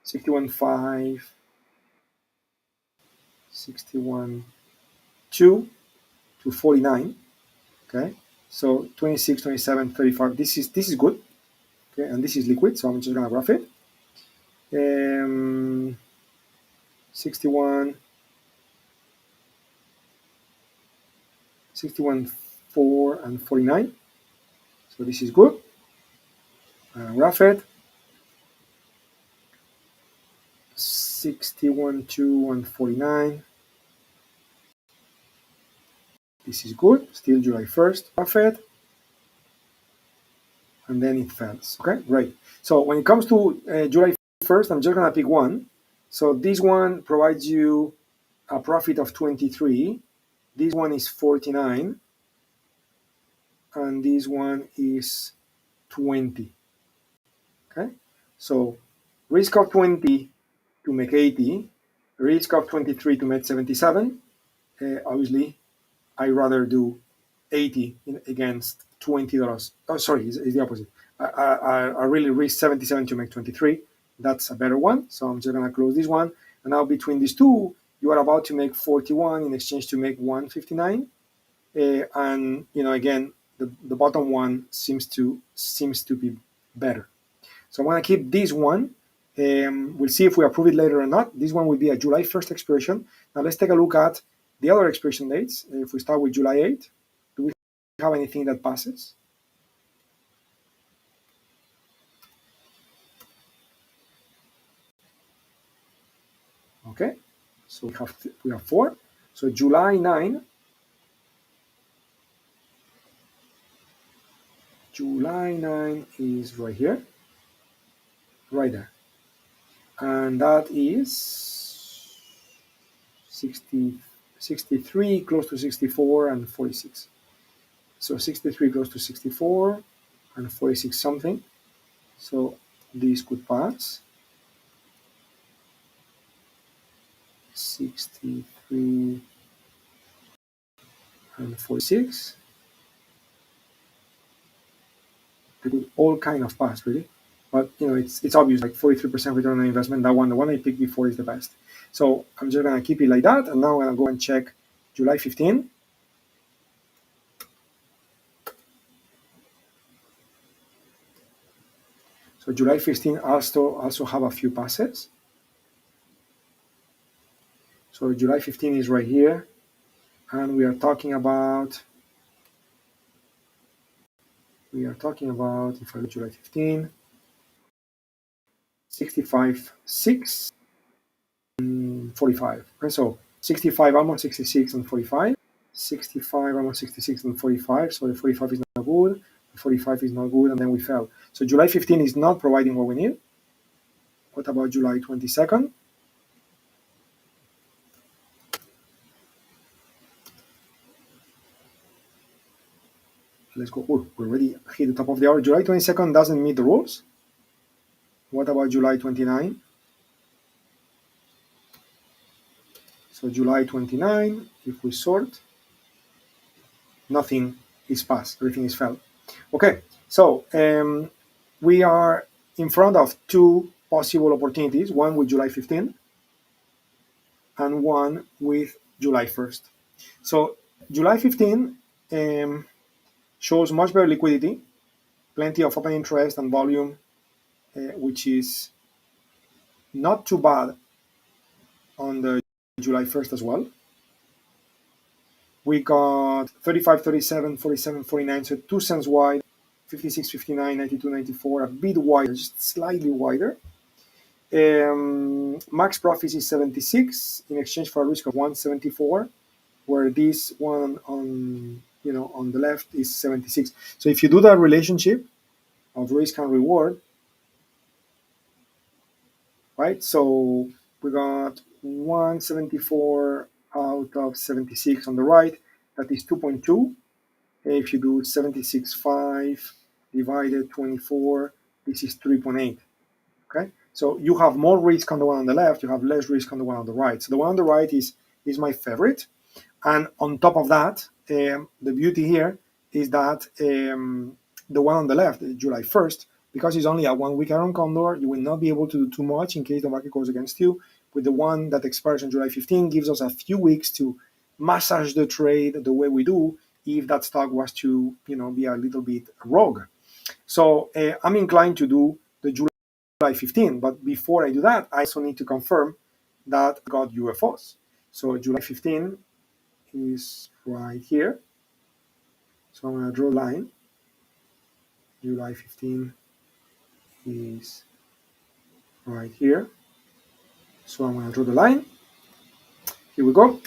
61.5, 61.2 to 49. Okay, so 26, 27, 35. This is good. Okay, and this is liquid, so I'm just gonna graph it. 61, 61, 4 and 49. So this is good. Graph it. 61, 2 and 49. This is good. Still July 1st. Graph it. And then it fails. Okay, great. So when it comes to July 1st, I'm just gonna pick one. So this one provides you a profit of 23. This one is 49. And this one is 20. Okay, so risk of 20 to make 80, risk of 23 to make 77. Obviously, I rather do 80 against $20. Oh, sorry, it's the opposite. I really risk 77 to make 23. That's a better one. So I'm just gonna close this one. And now between these two, you are about to make 41 in exchange to make 159. And again, the bottom one seems to be better. So I'm gonna keep this one. We'll see if we approve it later or not. This one will be a July 1st expiration. Now let's take a look at the other expiration dates. If we start with July 8th, do we have anything that passes? Okay, so we have 4. So July 9. July 9 is right here, right there. And that is 63, close to 64, and 46. So 63 close to 64 and 46 something. So this could pass. 63 and 46. They could all kind of pass, really. But it's obvious, like 43% return on investment. The one I picked before is the best. So I'm just gonna keep it like that, and now I'm gonna go and check July 15. So July 15 also have a few passes. So July 15 is right here, and we are talking about if I look July 15, 65, 6, and 45. Okay, so 65, almost 66, and 45. 65, almost 66, and 45. So the 45 is not good. The 45 is not good, and then we fell. So July 15 is not providing what we need. What about July 22nd? Let's go. Oh, we already hit the top of the hour. July 22nd doesn't meet the rules. What about July 29? So July 29, if we sort, nothing is passed, everything is fell. Okay, so we are in front of two possible opportunities, one with July 15 and one with July 1st. So July 15 shows much better liquidity, plenty of open interest and volume, which is not too bad on the July 1st as well. We got 35, 37, 47, 49, so 2 cents wide, 56, 59, 92, 94, a bit wider, just slightly wider. Max profit is 76 in exchange for a risk of 174, where this one on the left is 76. So if you do that relationship of risk and reward, right? So we got 174 out of 76 on the right. That is 2.2. If you do 76.5 divided 24, this is 3.8. Okay, so you have more risk on the one on the left, you have less risk on the one on the right. So the one on the right is my favorite. And on top of that, the beauty here is that the one on the left, July 1st, because it's only a 1 week iron condor, you will not be able to do too much in case the market goes against you. With the one that expires on July 15, gives us a few weeks to massage the trade the way we do if that stock was to be a little bit rogue. So I'm inclined to do the July 15, but before I do that, I also need to confirm that I got UFOs. So July 15 is right here. So I'm going to draw a line. July 15 is right here. So I'm going to draw the line. Here we go.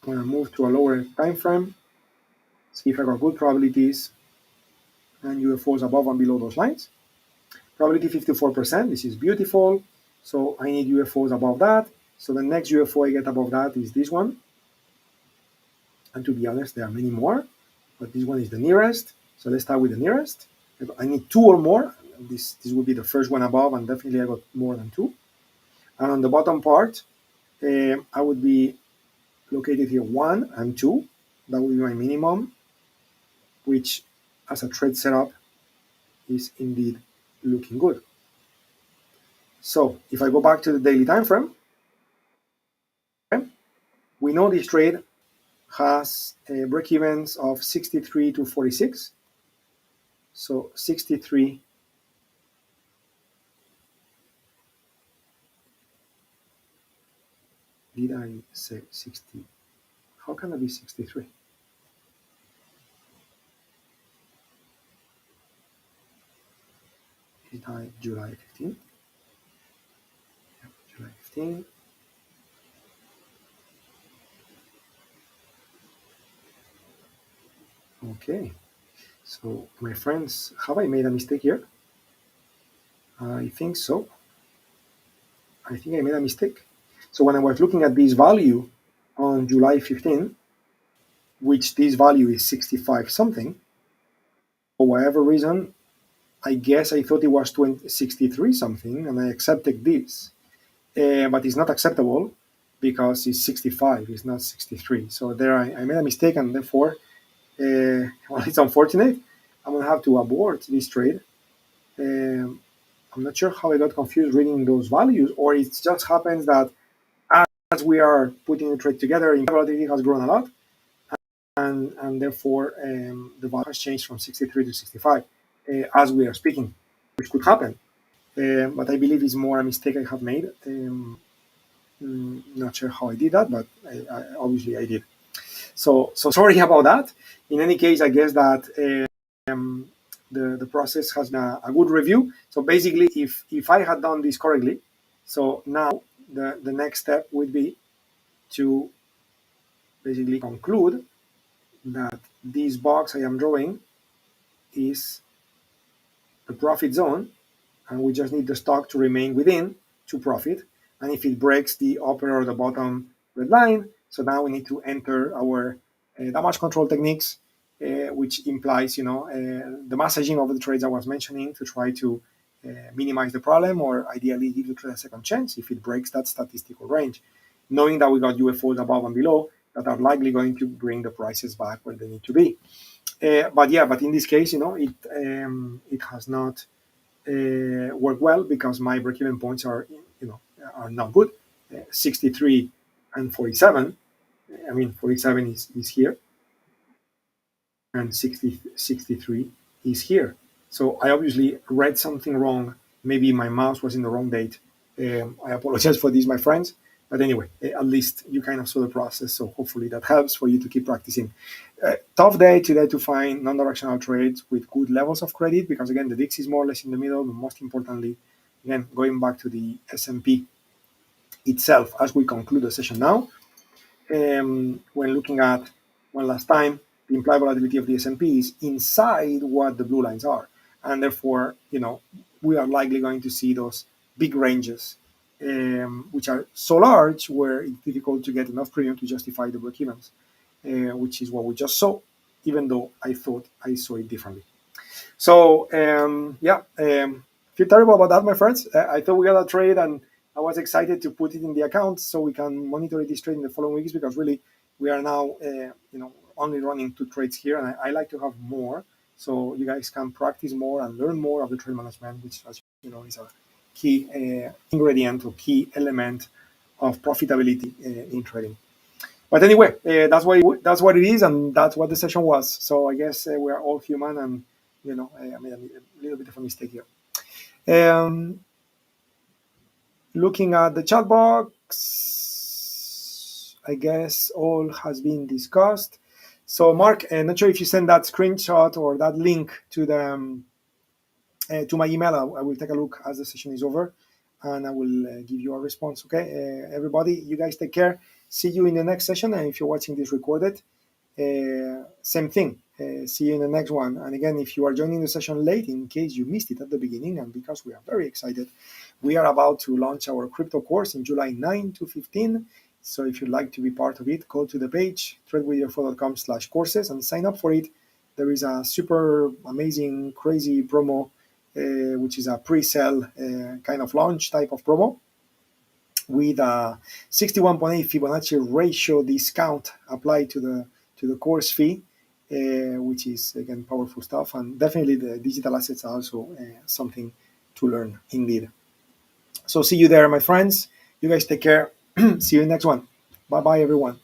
I'm going to move to a lower time frame. See if I got good probabilities and UFOs above and below those lines. Probability 54%. This is beautiful. So I need UFOs above that. So the next UFO I get above that is this one. And to be honest, there are many more, but this one is the nearest. So let's start with the nearest. I need 2 or more. This will be the first one above, and definitely I got more than 2. And on the bottom part, I would be located here 1 and 2. That would be my minimum, which as a trade setup is indeed looking good. So if I go back to the daily time frame, okay, we know this trade has break-evens of 63 to 46. So 63 did I say 60? How can I be 63? Did I July 15? Yeah, July 15. Okay. So my friends, have I made a mistake here? I think so. I think I made a mistake. So when I was looking at this value on July 15, which this value is 65 something, for whatever reason, I guess I thought it was 63 something, and I accepted this. But it's not acceptable because it's 65, it's not 63. So there I made a mistake, and therefore, well, it's unfortunate. I'm going to have to abort this trade. I'm not sure how I got confused reading those values, or it just happens that as we are putting the trade together, volatility has grown a lot, and therefore the value has changed from 63 to 65 as we are speaking, which could happen. But I believe it's more a mistake I have made. Not sure how I did that, but obviously I did. So sorry about that. In any case, I guess that the process has been a good review. So basically, if I had done this correctly, so now the next step would be to basically conclude that this box I am drawing is the profit zone, and we just need the stock to remain within to profit. And if it breaks the upper or the bottom red line, so now we need to enter our damage control techniques, which implies, the massaging of the trades I was mentioning to try to minimize the problem, or ideally give the trade a second chance if it breaks that statistical range, knowing that we got UFOs above and below that are likely going to bring the prices back where they need to be. But in this case, it has not work well because my break-even points are not good. 63 and 47. I mean, 47 is here, and 63 is here. So I obviously read something wrong. Maybe my mouse was in the wrong date. I apologize for this, my friends. But anyway, at least you kind of saw the process. So hopefully that helps for you to keep practicing. Tough day today to find non-directional trades with good levels of credit, because again, the VIX is more or less in the middle. But most importantly, again, going back to the S&P itself as we conclude the session now, when looking at one last time, the implied volatility of the S&P is inside what the blue lines are, and therefore, we are likely going to see those big ranges, which are so large where it's difficult to get enough premium to justify the break-evens, which is what we just saw, even though I thought I saw it differently. So feel terrible about that, my friends. I thought we got a trade, and I was excited to put it in the account so we can monitor this trade in the following weeks, because really we are now, only running 2 trades here, and I like to have more, so you guys can practice more and learn more of the trade management, which, as you know, is a key ingredient or key element of profitability in trading. But anyway, that's what it is, and that's what the session was. So I guess we are all human, and I made a little bit of a mistake here. Looking at the chat box, I guess all has been discussed. So Mark, not sure if you send that screenshot or that link to the to my email. I will take a look as the session is over, and I will give you a response. Okay, everybody, you guys take care. See you in the next session, and if you're watching this recorded, same thing. See you in the next one. And again, if you are joining the session late, in case you missed it at the beginning, and because we are very excited, we are about to launch our crypto course in July 9 to 15. So if you'd like to be part of it, go to the page tradewithufos.com/courses and sign up for it. There is a super amazing, crazy promo, which is a pre-sale kind of launch type of promo, with a 61.8 Fibonacci ratio discount applied to the course fee, which is again powerful stuff, and definitely the digital assets are also something to learn indeed. So see you there, my friends. You guys take care. See you in the next one. Bye bye, everyone.